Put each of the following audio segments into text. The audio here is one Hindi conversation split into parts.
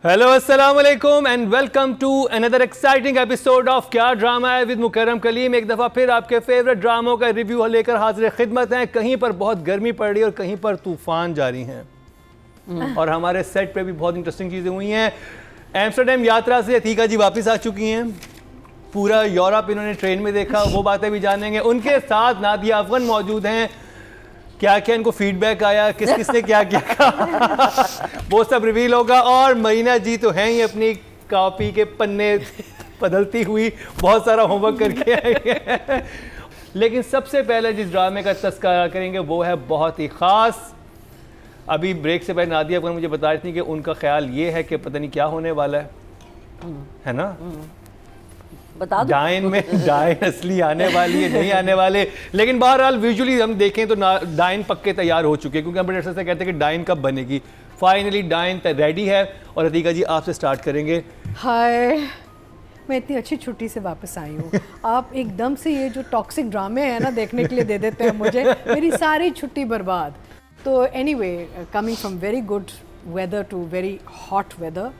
हेलो अस्सलाम वालेकुम and welcome to another exciting episode of क्या ड्रामा है विद मुकर्रम कलीम। एक दफ़ा फिर आपके फेवरेट ड्रामों का रिव्यू लेकर हाजिर खिदमत हैं। कहीं पर बहुत गर्मी पड़ रही है और कहीं पर तूफ़ान जारी हैं और हमारे सेट पे भी बहुत इंटरेस्टिंग चीज़ें हुई हैं। एम्स्टरडैम यात्रा से अतीका जी वापस आ चुकी हैं। पूरा यूरोप इन्होंने ट्रेन में देखा, वो बातें भी जानेंगे। उनके साथ नादिया अफगन मौजूद हैं। क्या क्या इनको फीडबैक आया, किस किस ने क्या किया वो सब रिवील होगा। और मरीना जी तो हैं ही अपनी कॉपी के पन्ने बदलती हुई, बहुत सारा होमवर्क करके आई हैं। लेकिन सबसे पहले जिस ड्रामे का तस्करा करेंगे वो है बहुत ही ख़ास। अभी ब्रेक से पहले नादिया अफगन मुझे बता रही थी कि उनका ख्याल ये है कि पता नहीं क्या होने वाला है ना? बता दो। डाइन असली आने वाली है, नहीं आने वाले। लेकिन बहरहाल विजुअली हम देखें तो डाइन पक्के तैयार हो चुके हैं, क्योंकि हम बड़े से कहते हैं कि डाइन कब बनेगी। फाइनली डाइन रेडी है। और अतीका जी आपसे स्टार्ट करेंगे। हाय, मैं इतनी अच्छी छुट्टी से वापस आई हूँ। आप एकदम से ये जो टॉक्सिक ड्रामे हैं ना देखने के लिए दे देते हैं मुझे, मेरी सारी छुट्टी बर्बाद। तो anyway, coming from very good weather to very hot weather,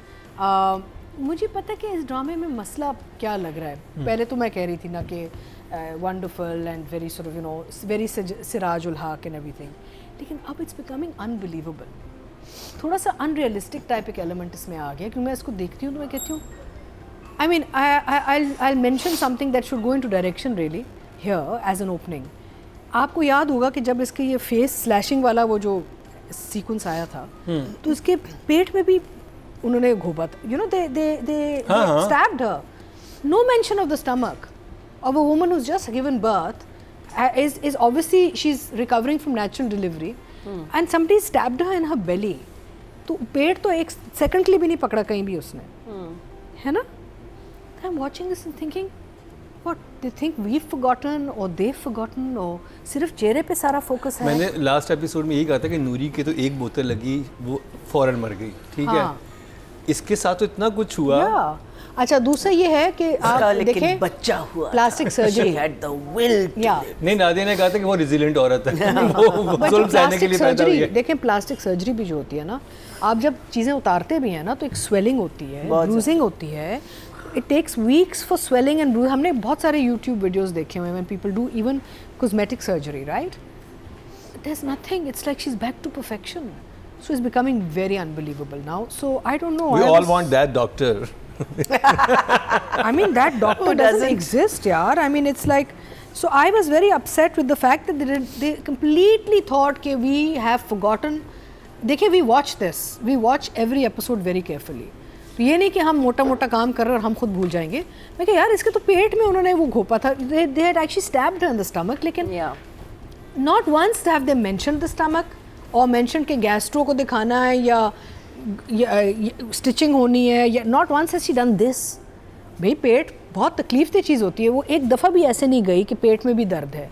मुझे पता है कि इस ड्रामे में मसला क्या लग रहा है। पहले तो मैं कह रही थी ना कि wonderful and very sort of very Siraj ul Haq and everything, लेकिन अब इट्स बिकमिंग अनबिलीवेबल। थोड़ा सा अनरियलिस्टिक टाइप एक एलिमेंट इसमें आ गया। क्योंकि मैं इसको देखती हूँ तो मैं कहती हूँ I mean I mention something that should go in two direction really here as an opening. आपको याद होगा कि जब इसके ये फेस स्लैशिंग वाला वो जो सीक्वेंस आया था तो इसके पेट में भी उन्होंने घोबा था, you know, they stabbed her. No mention of the stomach of a woman who's just given birth. Is obviously she's recovering from natural delivery, and somebody stabbed her in her belly. तो पेट तो एक सेकंड के लिए भी नहीं पकड़ा कहीं भी उसने, है ना? I'm watching this and thinking, what they think we've forgotten or they've forgotten, or सिर्फ चेहरे पे सारा फोकस है। मैंने लास्ट एपिसोड में यही कहा था कि नूरी के तो एक बोतल लगी, वो फौरन मर गई। ठीक है, इसके साथ तो इतना कुछ हुआ। अच्छा, दूसरा ये है कि आप देखें बच्चा हुआ, plastic surgery had the will to live. नहीं, नादिया ने कहा था कि वो रेजिलिएंट औरत है वो जुल्म सहने के लिए पैदा हुई है। देखें, प्लास्टिक सर्जरी भी जो होती है ना, आप जब चीज़ें उतारते भी हैं ना तो एक स्वेलिंग होती है, ब्रूजिंग होती है। It takes weeks for swelling and bruise. हमने बहुत सारे यूट्यूब वीडियोस देखे हुए हैं when people do even cosmetic surgery, right? There is nothing, it's like she is back to perfection. So it's becoming very unbelievable now. So I don't know. We all want that doctor. I mean, that doctor doesn't exist, yaar. I mean, it's like, so I was very upset with the fact that they completely thought that we have forgotten. देखिए, we watch this. We watch every episode very carefully. ये नहीं कि हम मोटा मोटा काम कर रहे हैं और हम खुद भूल जाएंगे। मैं कहा यार, इसके तो पेट में उन्होंने वो घोपा था. They had actually stabbed her in the stomach. लेकिन not once have they mentioned the stomach. और मेंशन के गैस्ट्रो को दिखाना है या स्टिचिंग होनी है, या not once has she done this. भाई, पेट बहुत तकलीफ दी चीज़ होती है, वो एक दफ़ा भी ऐसे नहीं गई कि पेट में भी दर्द है।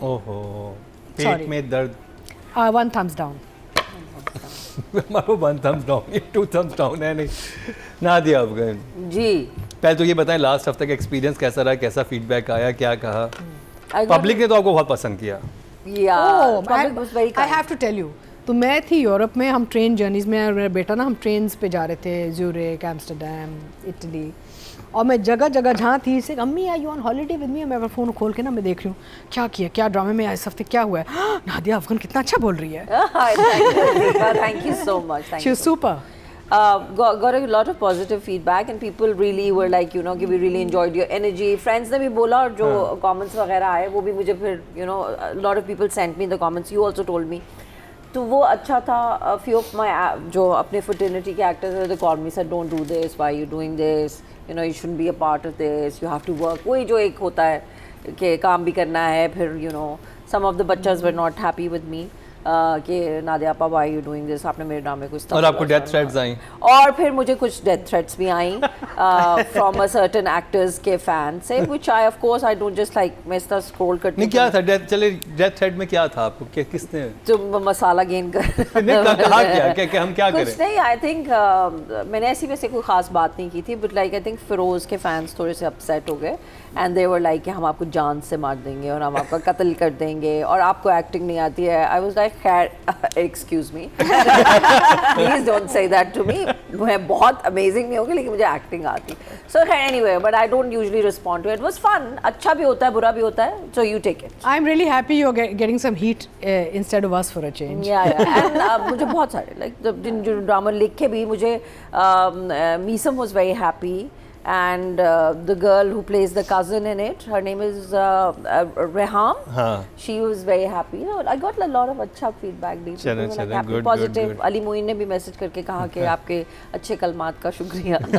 ओहो, पेट में दर्द। One thumbs down. One thumbs down, two thumbs down है नहीं। नादिया अफगन जी, पहले तो ये बताएं लास्ट हफ्ते का एक्सपीरियंस कैसा रहा, कैसा फीडबैक आया, क्या कहा? पब्लिक ने तो आपको बहुत पसंद किया। I have to tell you, तो मैं थी यूरोप में, हम ट्रेन जर्नीज़ में, मेरा बेटा ना, हम ट्रेन्स पे जा रहे थे, ज़्यूरिख, एम्स्टर्डम, इटली। और मैं जगह जगह जहाँ थी से, अम्मी are you on holiday with me? मैं फ़ोन खोल के ना मैं देख रही हूँ क्या किया, क्या ड्रामे में इस हफ्ते क्या हुआ है। नादिया अफगन कितना अच्छा बोल रही है। Thank you so much. She was super. Got a lot of positive feedback and people really were like, you know, कि we really enjoyed your energy. Friends ने भी बोला, और जो comments वगैरह आए वो भी मुझे फिर, you know, a lot of people sent me the comments. You also told me. तो वो अच्छा था। A few of my जो अपने fraternity के actors they called me, said don't do this, why are you doing this, you know, you shouldn't be a part of this, you have to work. वही जो एक होता है कि काम भी करना है। फिर you know, some of the बच्चas were not happy with me. कि नादिया आपा व्हाई यू डूइंग दिस, आपने मेरे ड्रामे को इस तरह। और आपको डेथ थ्रेट्स आई? और फिर मुझे कुछ डेथ थ्रेट्स भी आई फ्रॉम अ सर्टेन एक्टर्स के फैन से, which I of course I don't just like, मैं इस तरह स्क्रॉल करती हूं। नहीं, क्या था डेथ? चले, डेथ थ्रेट में क्या था आपको? क्या किसने जो मसाला गेन कर कहा क्या हम क्या करें? कुछ नहीं, आई थिंक मैंने ऐसी वैसे कोई खास बात नहीं की थी, but like I think Firoz के फैंस थोड़े से अपसेट हो गए एंड दे वर लाइक कि हम आपको जान से मार देंगे और हम आपका कत्ल कर देंगे और आपको एक्टिंग नहीं आती है। आई वाज लाइक खैर excuse me, please don't say that to me, मैं बहुत अमेजिंग नहीं होगी लेकिन मुझे एक्टिंग आती. सो खैर anyway, but I don't usually respond to it. Was fun, अच्छा भी होता है बुरा भी होता है, so you take it. I'm really happy you're getting some heat instead of us for a change. And मुझे बहुत सारे लाइक जिन जो ड्रामा लिख के भी मुझे Meesam was very happy. And the girl who plays the cousin in it, her name is Reham. She was very happy. You know, I got a lot of अच्छा feedback. चलो चलो, good positive. good. Ali Moin ने भी मैसेज करके कहा कि आपके अच्छे कलमात का शुक्रिया. So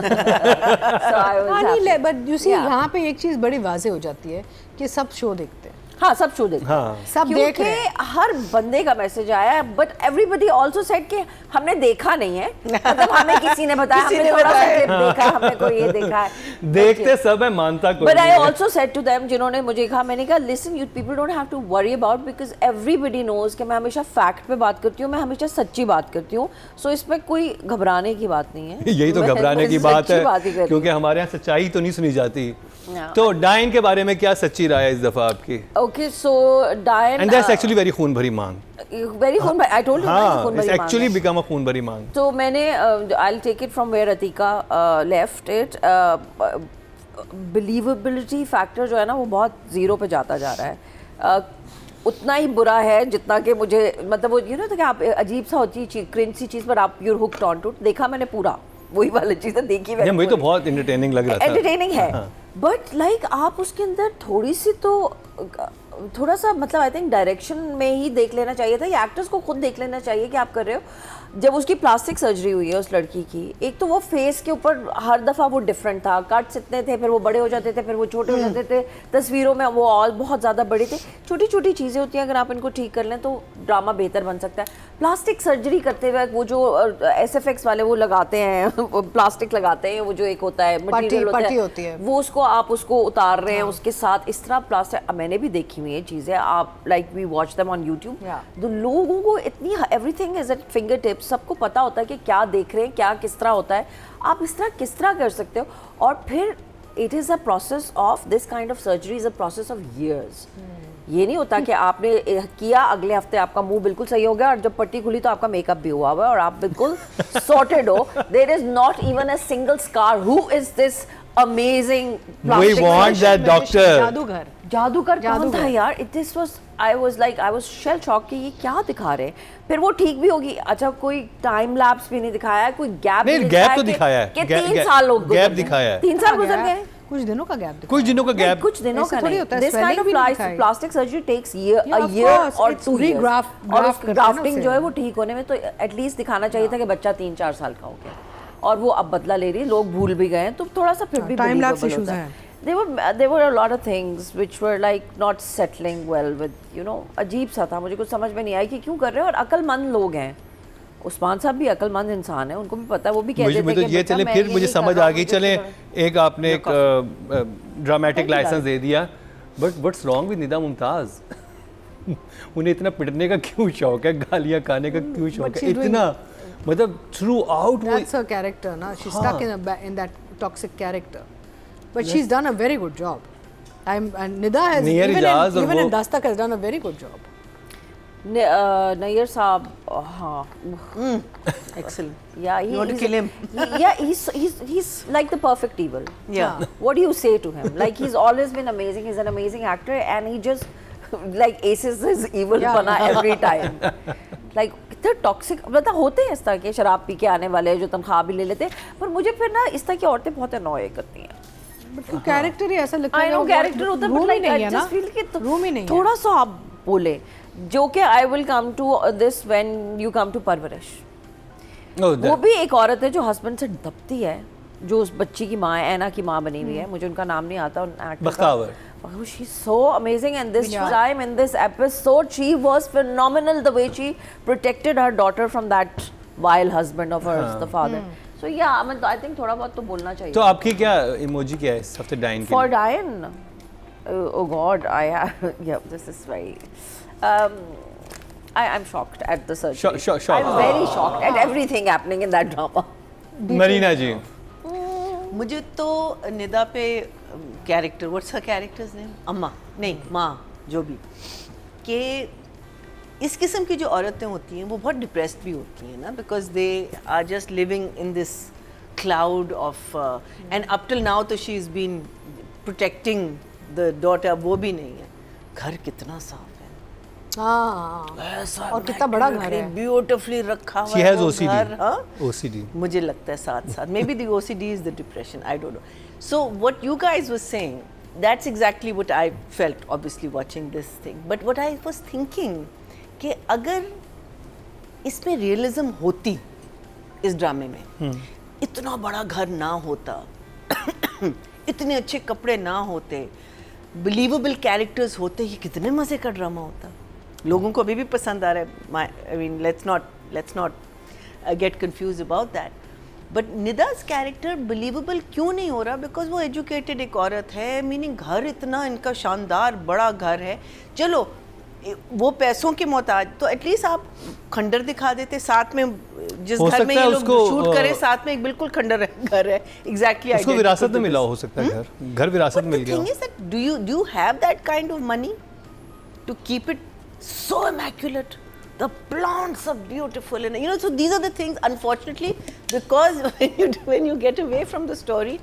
I was happy. But you see, यहाँ पे एक चीज़ बड़ी वाज़े हो जाती है कि सब शो देखते हैं. हाँ, सब शो देखते हैं. सब देख रहे हैं. क्योंकि हर बंदे का मैसेज आया, बट एवरीबडी आल्सो सेड कि हमने देखा नहीं है, मतलब हमें किसी ने बताया, हमने थोड़ा सा क्लिप देखा, हमने कोई ये देखा है. देखते सब है, मानता कोई बट नहीं आई है. आल्सो सेड टू देम, जिन्होंने मुझे कहा, मैंने कहा listen, you people don't have to worry about, because everybody knows कि मैं हमेशा फैक्ट पे बात करती हूँ, मैं हमेशा सच्ची बात करती हूँ. सो इसमें कोई घबराने की बात नहीं है. यही तो घबराने की बात है, क्योंकि हमारे यहाँ सच्चाई तो नहीं सुनी जाती. तो डायन के बारे में क्या सच्ची राय है इस दफा आपकी? ओके, सो डायन, एंड दैट्स एक्चुअली वेरी खून भरी मांग. वेरी खून भरी, आई टोल्ड यू, खून भरी मांग. एक्चुअली बिकम अ खून भरी मांग. तो मैंने I will take it from where Atiqa left it. Believability factor जो है ना, वो बहुत जीरो पे जाता जा रहा है. उतना ही बुरा है जितना कि मुझे, मतलब वो यू नो तो कि आप अजीब सा होती है क्रिंज सी चीज़ पर आप यूर हुक्ड ऑन टू. देखा मैंने पूरा, वही वाली चीज़ें देखी मैंने. वही तो बहुत एंटरटेनिंग लग रहा था. एंटरटेनिंग है, बट लाइक आप उसके अंदर थोड़ी सी तो थोड़ा सा, मतलब आई थिंक डायरेक्शन में ही देख लेना चाहिए था, या एक्टर्स को खुद देख लेना चाहिए कि आप कर रहे हो. जब उसकी प्लास्टिक सर्जरी हुई है उस लड़की की, एक तो वो फेस के ऊपर हर दफ़ा वो डिफरेंट था, कट्स इतने थे, फिर वो बड़े हो जाते थे, फिर वो छोटे हो जाते थे, तस्वीरों में वो और बहुत ज़्यादा बड़े थे. छोटी छोटी चीज़ें होती हैं, अगर आप इनको ठीक कर लें तो ड्रामा बेहतर बन सकता है. प्लास्टिक सर्जरी करते हुए वो जो SFX वाले वो लगाते हैं, प्लास्टिक लगाते हैं, वो जो एक होता है मटीरियल होती है, वो उसको आप उसको उतार रहे हैं उसके साथ, इस तरह प्लास्टिक. मैंने भी देखी हुई ये चीज़ें, आप like we watch them on YouTube. तो लोगों को इतनी everything is at fingertips, सबको पता होता है कि क्या देख रहे हैं, क्या किस तरह होता है, आप इस तरह किस तरह कर सकते हो. और फिर it is a process of this kind of surgery is a process of years. ये नहीं होता कि आपने किया, अगले हफ्ते आपका मुंह बिल्कुल सही हो गया और जब पट्टी खुली तो आपका मेकअप भी हुआ हुआ है और आप बिल्कुल सॉर्टेड हो. There is not even a single scar. Who is this amazing we want that doctor. जादूगर कौन था यार? This was, I was shell shock कि ये क्या दिखा रहे हैं. फिर वो ठीक भी होगी. अच्छा, कोई टाइम लैप्स भी नहीं दिखाया, कोई गैप नहीं, गैप तो दिखाया है कि 3 साल लोग गैप दिखाया है. 3 साल गुजर गए. कुछ दिनों का गैप, कुछ दिनों का गैप, कुछ दिनों का नहीं. होता है. This kind of plastic surgery takes a year और 2 years. और ग्राफ्टिंग जो है वो ठीक होने में तो एटलीस्ट दिखाना चाहिए था कि बच्चा 3-4 साल का हो गया और वो अब बदला ले रही है, लोग भूल भी गए, तो थोड़ा सा फिर भी टाइम लैप्स इश्यूज हैं. There were a lot of things which were like not settling well with, you know, अजीब सा था. मुझे कुछ समझ में नहीं आया कि क्यों कर रहे हैं. और अक्लमंद लोग हैं, उस्मान साहब भी अक्लमंद इंसान है, उनको भी पता है, वो भी कहते थे कि ये चले. फिर मुझे समझ आ गई. चले, एक आपने एक ड्रामेटिक लाइसेंस दे दिया, but what's wrong with Nida Mumtaz? उन्हें इतना पिटने का क्यों शौक है, गालियाँ खाने का क्यों शौक है इतना? मतलब throughout that's her character ना, she stuck in that toxic character, but she's done a very good job. Nida has even in Dastak has done a very good job. Nayyar साहब, हाँ, excellent. Yeah, you want to kill him? Yeah, he's like the perfect evil. Yeah. What do you say to him? Like, he's always been amazing. He's an amazing actor, and he just like aces his evil bana every time. Like, इतना टॉक्सिक, मतलब होते हैं इस तरह के शराब पी के आने वाले जो तनख्वाह भी ले लेते हैं, पर मुझे फिर ना इस तरह की औरतें बहुत अनॉय करती हैं. बट वो कैरेक्टर ही ऐसा लगता है. आई नो कैरेक्टर होता है, but like I just feel कि रूम ही नहीं, थोड़ा सा आप बोले, जो कि I will come to this when you come to Parwarish. वो भी एक औरत है जो हस्बैंड से दबती है, जो उस बच्ची की माँ है, ऐना की माँ बनी हुई है, मुझे उनका नाम नहीं आता. Bakhtawar. She's so amazing, and this time in this episode she was phenomenal, the way she protected her daughter from that vile husband of hers, the father. So yeah, I mean, I think थोड़ा बहुत तो बोलना चाहिए. तो आपकी क्या इमोजी क्या है इस हफ्ते डायन के? For Diane, oh God, I have, yeah, this is very. I'm shocked at the surgery. Shocked. I'm very shocked at everything happening in that drama. Marina जी. मुझे तो निदा पे कैरेक्टर, व्हाट्स हर कैरेक्टर्स नेम, अम्मा नहीं माँ, जो भी, के इस किस्म की जो औरतें होती हैं वो बहुत डिप्रेस्ड भी होती हैं ना, because they are just living in this cloud of and up till now तो she is been protecting the daughter, वो भी नहीं है। घर कितना साफ है, हाँ, ऐसा और कितना बड़ा घर है। ब्यूटीफुली रखा हुआ She है has वो OCD. घर, हाँ? OCD. मुझे लगता है साथ साथ may be the OCD is the depression, I don't know. So what you guys were saying, that's exactly what I felt obviously watching this thing. But what I was thinking कि अगर इसमें रियलिज्म होती इस ड्रामे में, इतना बड़ा घर ना होता, इतने अच्छे कपड़े ना होते, बिलीवेबल कैरेक्टर्स होते, ये कितने मज़े का ड्रामा होता। लोगों को अभी भी पसंद आ रहा है। I mean let's not get confuse about that, but Nida's character believable क्यों नहीं हो रहा? बिकॉज वो एजुकेटेड एक औरत है, मीनिंग घर इतना इनका शानदार बड़ा घर है, चलो वो पैसों के मोहताज, तो एटलीस्ट आप खंडर दिखा देते साथ में, जिस हो घर में सकता ये है लोग उसको, शूट करे साथ में एक बिल्कुल खंडर घर है, एग्जैक्टली उसको विरासत में मिला हो सकता है, घर विरासत मिल गया। Thing is that do you have that kind of money to keep it so immaculate? The plants are beautiful, and you know, so these are the things, unfortunately, because when you get away from the story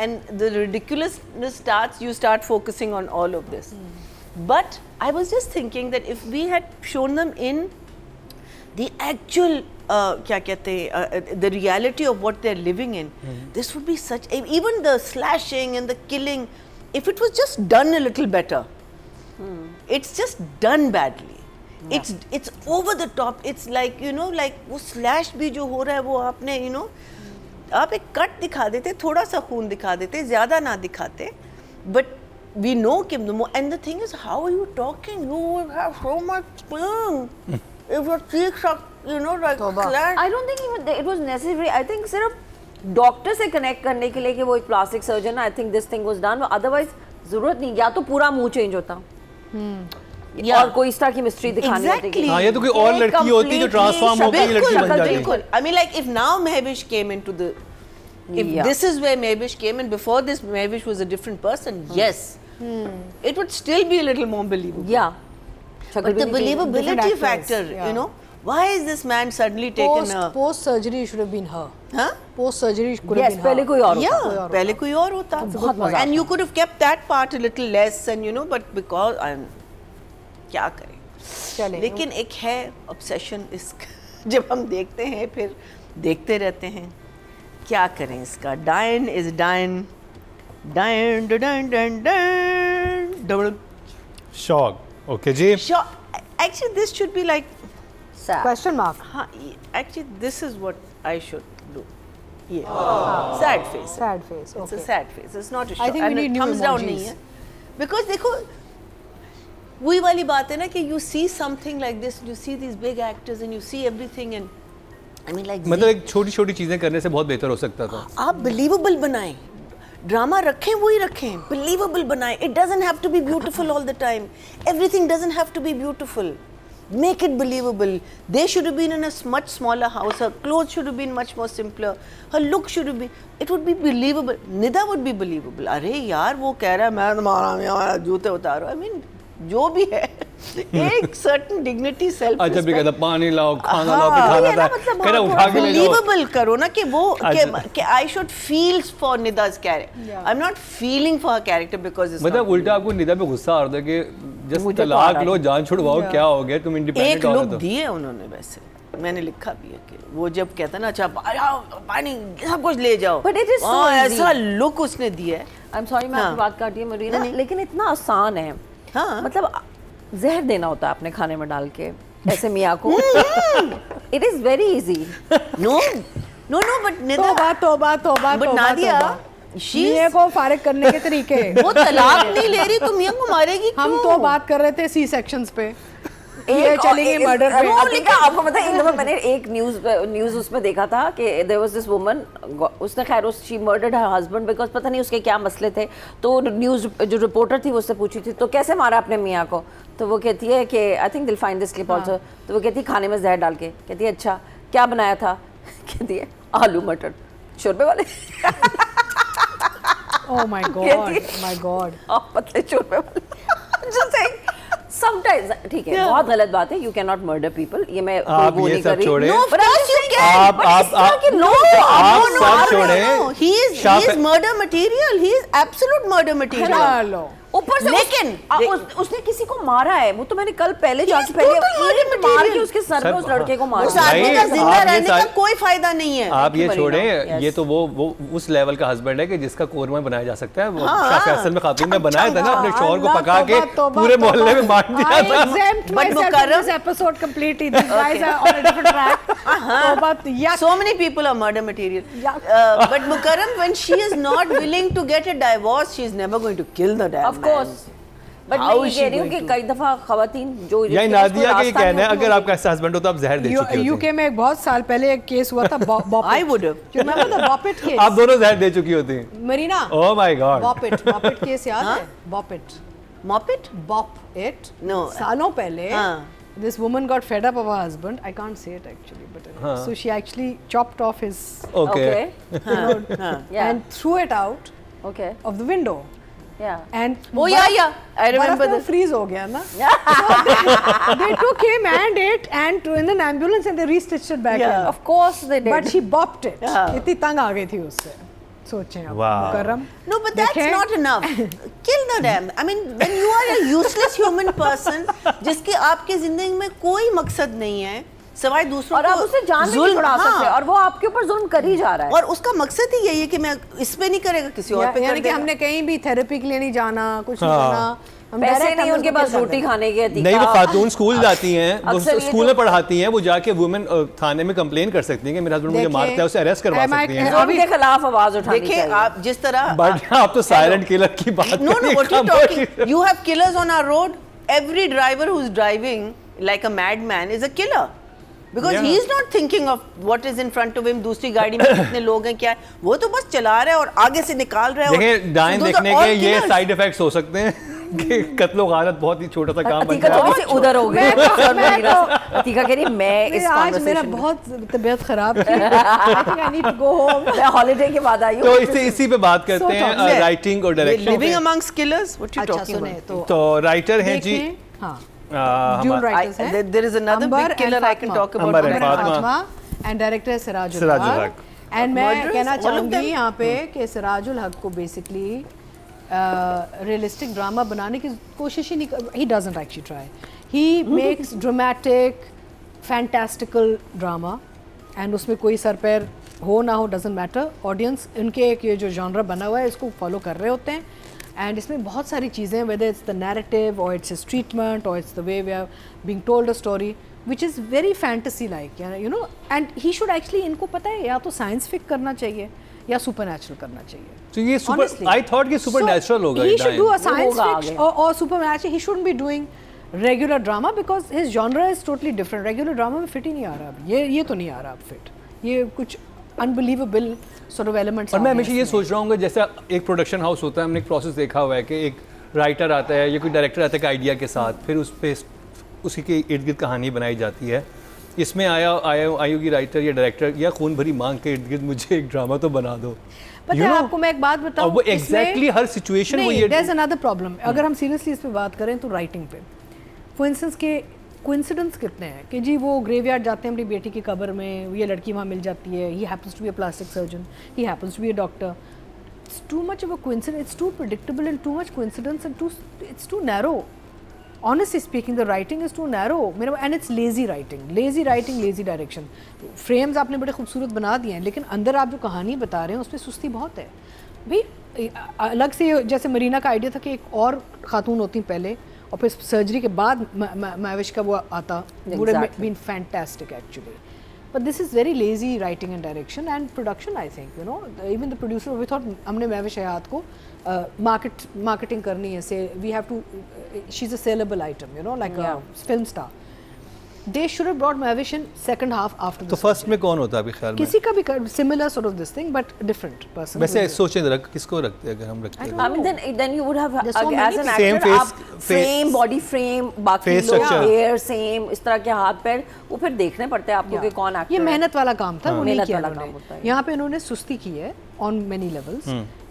and the ridiculousness starts, you start focusing on all of this. But I was just thinking that if we had shown them in the actual क्या कहते हैं, the reality of what they're living in, this would be such, even the slashing and the killing, if it was just done a little better. It's just done badly. It's over the top. It's like, you know, like वो slash भी जो हो रहा है वो आपने, you know, आप एक कट दिखा देते, थोड़ा सा खून दिखा देते, ज़्यादा ना दिखाते, but we know कि and the thing is, how are you talking? You will have so much pain if your cheeks are, you know, like slash. I don't think even it was necessary. I think सिर्फ डॉक्टर से कनेक्ट करने के लिए कि वो एक plastic surgeon, I think this thing was done, otherwise जरूरत नहीं, या तो पूरा मुंह चेंज होता और कोई इस तरह की मिस्ट्री दिखानी होती Exactly. हाँ, ये तो कोई और लड़की होती जो ट्रांसफॉर्म होकर ये लड़की बन जाती। बिल्कुल। I mean, like if now Mehwish came into the, if Yeah. this is where Mehwish came in, before this Mehwish was a different person, yes, it would still be a little more believable. या But the believability actors, factor, yeah. you know, why is this man suddenly taken a, post surgery should have been her. huh? Post surgery could have yes been her. पहले कोई और होता Yeah, पहले कोई और होता, बहुत मजा and you could have kept that part a little less, and you know, but because क्या करें? चलें। लेकिन एक है obsession इस, जब हम देखते हैं फिर देखते रहते हैं, क्या करें इसका? Diane is Diane, Diane, Diane, Diane, Diane, double. Shock. Okay जी। Sure. Actually, this should be like, Question mark. हाँ, actually, this is what I should do. Yeah. Sad face. Sad face. It's a Okay. sad face. It's not a I shock. think we And need it new thumbs down emojis. नहीं है. Because देखो, वही वाली बात है ना कि you see something like this, you see these big actors and you see everything, and I mean like मतलब एक छोटी छोटी चीजें करने से बहुत बेहतर हो सकता था। आप बिलीवेबल बनाएं, ड्रामा रखें वही रखें, बिलीवेबल बनाएं. It doesn't have to be beautiful all the time, everything doesn't have to be beautiful. Make it believable. They should have been in a much smaller house. Her clothes should have been much more simpler. Her look should have been. It would be believable. Nida would be believable. अरे यार वो कह रहा है मैं तुम्हारा जूते उतारो. I mean जो भी है एक certain dignity, self अच्छा भी कहता पानी लाओ, खाना लाओ, हाँ, बिठा ये ना देता है, मतलब कह रहा हाँ, उठा के ले जाओ। believable करो ना कि वो अच्छा। कि I should feel for Nida's character. Yeah. I'm not feeling for her character because it's मतलब not उल्टा आपको निदा पे गुस्सा आ रहा था कि जस्ट मुझे तो आ तलाक रहा लो, जान छुड़वाओ, Yeah. क्या हो गया, तुम एक इंडिपेंडेंट हो लुक तो। दिए उन्होंने. वैसे मैंने लिखा भी है कि वो जब कहता ना अच्छा आओ पानी सब कुछ ले जाओ, But it is so हाँ, easy. ऐसा लुक उसने दिया है. आई एम सॉरी मैं हाँ। आपकी बात काट रही हूँ मरीना, नहीं, नहीं। लेकिन इतना आसान है. हाँ. मतलब जहर देना होता है अपने खाने में डाल के ऐसे मियाँ को. It is very easy. No no no but Nida तौबा बट नादिया शी मियाँ को फारिग करने के तरीके. वो तलाक नहीं ले रही तो मियाँ को मारेगी क्यों? हम तो बात कर रहे थे सी सेक्शंस पे, ये चलेंगे मर्डर पे. अब देखा आपको पता है, एक दफा मैंने एक न्यूज उसमें देखा था कि देयर वाज दिस वुमन, उसने खैर she murdered her husband because पता नहीं उसके क्या मसले थे. तो न्यूज जो रिपोर्टर थी वो उससे पूछी थी तो कैसे मारा अपने मियाँ को, तो वो कहती है कि आई थिंक दिल फाइंड दिस क्लिप आल्सो. तो वो कहती है खाने में जहर डाल के. कहती है अच्छा क्या बनाया था? कहती है आलू मटर शोरबे वाले. Oh my God, कहती है, my God. पतले शोरबे वाले. Just saying, समटाइम्स ठीक है, बहुत गलत बात है, you can not murder people, ये मैं आप वो ये नहीं सब कर रही। छोड़े। No, of course you can. आप छोड़े। He is murder material. He is absolute murder material. चलो ऊपर से लेकिन उसने किसी को मारा है, वो तो मैंने कल पहले जाके total murder ईंट मार के material. उसके सर में उस लड़के को मारा। उस आदमी का भाई, जिंदा आप ये रहने का सारे- कोई फायदा नहीं है। आप ये Thank you, छोड़े, Marina. ये Yes. तो वो उस लेवल का हस्बैंड है कि जिसका कोरमा बनाया जा सकता है। वो शाह फैसल में खातून ने बनाया था ना, अपने शौहर को पका के पूरे मोहल्ले में बांट दिया था। exempt myself from this episode completely. These guys are on a different track. But yeah, So many people are murder material. Yeah. But Mukarram, when she is not willing to get a divorce, she is never going to kill the damn Of course. man. But How मैं is ये she कह रही हूँ going कि to? कई दफा खवातीन जो यही जिसको नादिया का ये रास्ता कहना है, नहीं अगर होती, आपका ऐसा हस्बैंड हो तो आप जहर दे चुकी होती यूके में एक बहुत साल पहले एक केस हुआ था Bop I would have. You remember the Bop It case? आप दोनों जहर दे चुकी होती हैं। Marina oh my God. Bop It case याद है? Bop It. Mop it? Bop It. No. सालों पहले हाँ. this woman got fed up of her husband. I can't say it actually, but so she actually chopped off his okay. Yeah. and threw it out Okay. of the window. Yeah. And Oh yeah. I remember बर्फ में this. freeze हो गया ना. They took him and it and in an ambulance and they restitched it back Yeah. in. Of course they did. But she bopped it. Yeah. इतनी तंग आ गई थी उससे. सोचें आप Wow. Mukarram. No, but that's देखें? not enough. Kill the damn. I mean, when you are a useless human person, जिसके आपके जिंदगी में कोई मकसद नहीं है, सिवाय दूसरों और को आप उसे जान भी नहीं जुल्म- छुड़ा सकते, हाँ। और वो आपके ऊपर जुल्म कर ही जा रहा है। और उसका मकसद ही यही है कि मैं इस पे नहीं करेगा, किसी और पे कर यानी कि देगा। हमने कहीं भी थेरेपी के लिए नहीं जाना, कुछ नहीं हाँ. करना. हम पैसे direct नहीं हम उनके उसको पास kill कर रोटी देंगे. खाने के नहीं, वो खातून स्कूल जाती हैं, वो अक्सर ये स्कूल तो- में पढ़ाती हैं, वो जाके वुमेन थाने में कंप्लेन कर सकती हैं कि मेरा हस्बैंड मुझे देखिए, मारता है, उसे अरेस्ट करवा am I- सकती हैं। जुल्म के खिलाफ आवाज उठानी देखिए चाहिए। आप जिस तरह बट आप तो साइलेंट किलर की बात No, कर रही what you हैं, talking? You have killers on our road. Every driver who's driving like a madman is a killer. Because Yeah. he is not thinking of what is in front of him. दूसरी गाड़ी में कितने लोग हैं, क्या है, वो तो बस चला रहा है और आगे से निकाल रहा है। देखें, दाएं So those देखने are all के ये killers. साइड इफेक्ट्स हो सकते हैं कि कत्लो गारत बहुत ही छोटा सा काम बन अतीका तो जाए। किसी उधर हो गई। अतीका कह रही मैं इस आज मेरा कॉन्वर्सेशन में बहुत तबीयत खराब थी. I think I need to go home. मैं हॉलिडे के बाद आई तो हूँ। इसी पे बात करते So हैं toxic. राइटिंग और Living direction. amongst killers. What you अच्छा talking सुने about? तो तो राइटर हैं जी देखें, हाँ हमारे- ड्यूल राइटर्स हैं. There is another Amber big killer and I can Fatima. talk about. Amber and Amber and Fatima. Fatima and director Sirajul Sirajul Haq. Haq. And मैं Murderers, कहना all of चाहूंगी them? यहाँ पे कि सिराजुल हक को बेसिकली रियलिस्टिक ड्रामा बनाने की कोशिश ही नहीं. He doesn't actually try. He makes dramatic fantastical drama and उसमें कोई सर पैर हो ना हो डजंट मैटर. ऑडियंस उनके एक ये जो जॉनरा बना हुआ है इसको फॉलो कर रहे होते हैं. एंड इसमें बहुत सारी चीज़ें, वेदर इट्स द नैरेटिव और इट्स इट्स ट्रीटमेंट और it's the way we are being told a story which is very fantasy like, you know. And he should actually, इनको पता है या तो साइंस फिक करना चाहिए या सुपर नेचुरल करना चाहिए. तो ये सुपर Honestly. आई थॉट कि सुपर नेचुरल होगा. He ये should दाएं। do a science होगा fiction आगे. or supernatural. He shouldn't be doing regular drama because his genre is totally different. Regular drama में fit ही नहीं आ रहा अब. ये तो नहीं आ रहा अब fit. ये कुछ unbelievable sort of elements. और मैं आ गए हमेशा ये इसमें. सोच रहा हूँ कि जैसे एक प्रोडक्शन हाउस होता है, हमने एक प्रोसेस देखा हुआ है कि एक राइटर आता है या कोई डायरेक्टर आता है एक आइडिया के साथ, फिर उस पे उसी के इर्द गिर्द कहानी बनाई जाती है. इसमें आई होगी राइटर या डायरेक्टर या खून भरी मांग के इर्द गिर्द मुझे एक ड्रामा तो बना दो. पता You है know? आपको मैं एक बात बताऊं. और वो इसमें- एग्जैक्टली हर सिचुएशन वो नहीं, ये there's another problem. अगर हम सीरियसली इस पे बात करें तो राइटिंग पे फॉर इंस्टेंस के कोइंसिडेंस कितने हैं कि जी वो ग्रेवयार्ड जाते हैं अपनी बेटी की कब्र में, ये लड़की वहाँ मिल जाती है, he happens to be a plastic surgeon, he happens to be a doctor. It's too much of a coincidence, it's too predictable and too much coincidence and it's too narrow. Honestly speaking, the writing is too narrow. And it's lazy writing, lazy direction. Frames आपने बड़े खूबसूरत बना दिए हैं, लेकिन अंदर आप जो कहानी बता रहे हैं उसमें सुस्ती बहुत है. भाई अलग से जैसे मरीना का आइडिया था कि एक और खातून होती पहले और फिर सर्जरी के बाद मैविश का वो आता, would have been fantastic actually. But this is very lazy writing and direction and production, I think, you know. Even the producer, we thought हमने मैविश हयात को marketing करनी है, say we have to, she's a sellable item, you know, like a film star. They should have brought Mavish in second half after तो this. फर्स्ट में कौन होता है अभी ख्याल में? किसी का भी similar sort of this thing, but different person. वैसे सोचें जरा किसको रखते हैं अगर हम रखते हैं. I mean, then you would have There's so as an many Same actor face- आप frame, body frame, बाकी face लोग structure. hair same, इस तरह के हाथ पैर, वो फिर देखने पड़ते हैं आपको कि कौन एक्टर ये मेहनत वाला काम था, वो नहीं मेहनत किया वाला काम इन्होंने. होता है. यहाँ पे इन्होंने सुस्ती की है on many levels.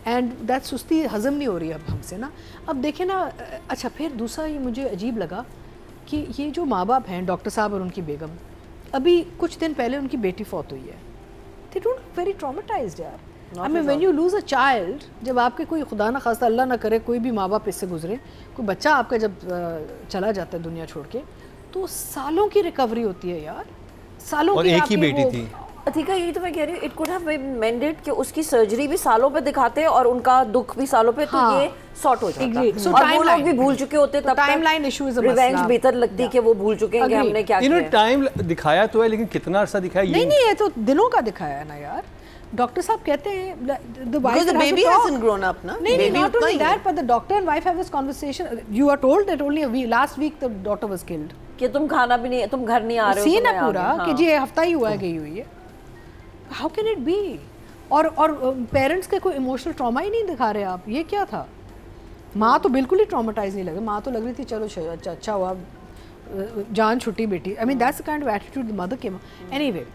And that सुस्ती हजम नहीं हो रही अब हमसे ना. अब देखें ना, अच्छा फिर दूसरा ये मुझे अजीब लगा कि ये जो माँ बाप हैं डॉक्टर साहब और उनकी बेगम, अभी कुछ दिन पहले उनकी बेटी फौत हुई है, दे डोंट वेरी ट्रॉमेटाइज्ड यार। I mean when you lose a child, जब आपके कोई खुदा ना खास्ता अल्लाह ना करे कोई भी माँ बाप इससे गुजरे, कोई बच्चा आपका जब चला जाता है दुनिया छोड़ के, तो सालों की रिकवरी होती है यार, सालों और की। एक ही बेटी थी। अथिका, यही तो मैं कह रही हूँ, it could have been mended कि उसकी सर्जरी भी सालों पे दिखाते हैं और उनका दुख भी सालों पे, तो हाँ। ये सॉर्ट हो जाता। Agree. So और वो लोग timeline. भी भूल चुके होते तब तक। timeline issue is a revenge मसला। बेहतर लगती कि वो भूल चुके हैं कि Agree. हमने क्या किया। टाइम दिखाया तो है, लेकिन कितना अरसा दिखाया नहीं ये नहीं, ये तो दिनों का दिखाया है ना यार। डॉक्टर साहब कहते हैं the wife Because the has to baby talk. hasn't grown up, na? नहीं नहीं, Baby not उतना only ही है। that, but the doctor and wife have this conversation. You are told that only last week the daughter was killed. कि तुम खाना भी नहीं, तुम घर नहीं आ रहे हो। सीन तो है मैं आ पूरा गई, कि हाँ। जी हफ्ता ही हुआ है गई हुई है। How can it be? और पेरेंट्स के कोई इमोशनल ट्रॉमा ही नहीं दिखा रहे आप, ये क्या था? माँ तो बिल्कुल ही ट्रॉमेटाइज नहीं लगी, माँ तो लग रही थी चलो अच्छा हुआ, जान छुट्टी बेटी। I mean that's the kind of attitude the mother came. Anyway,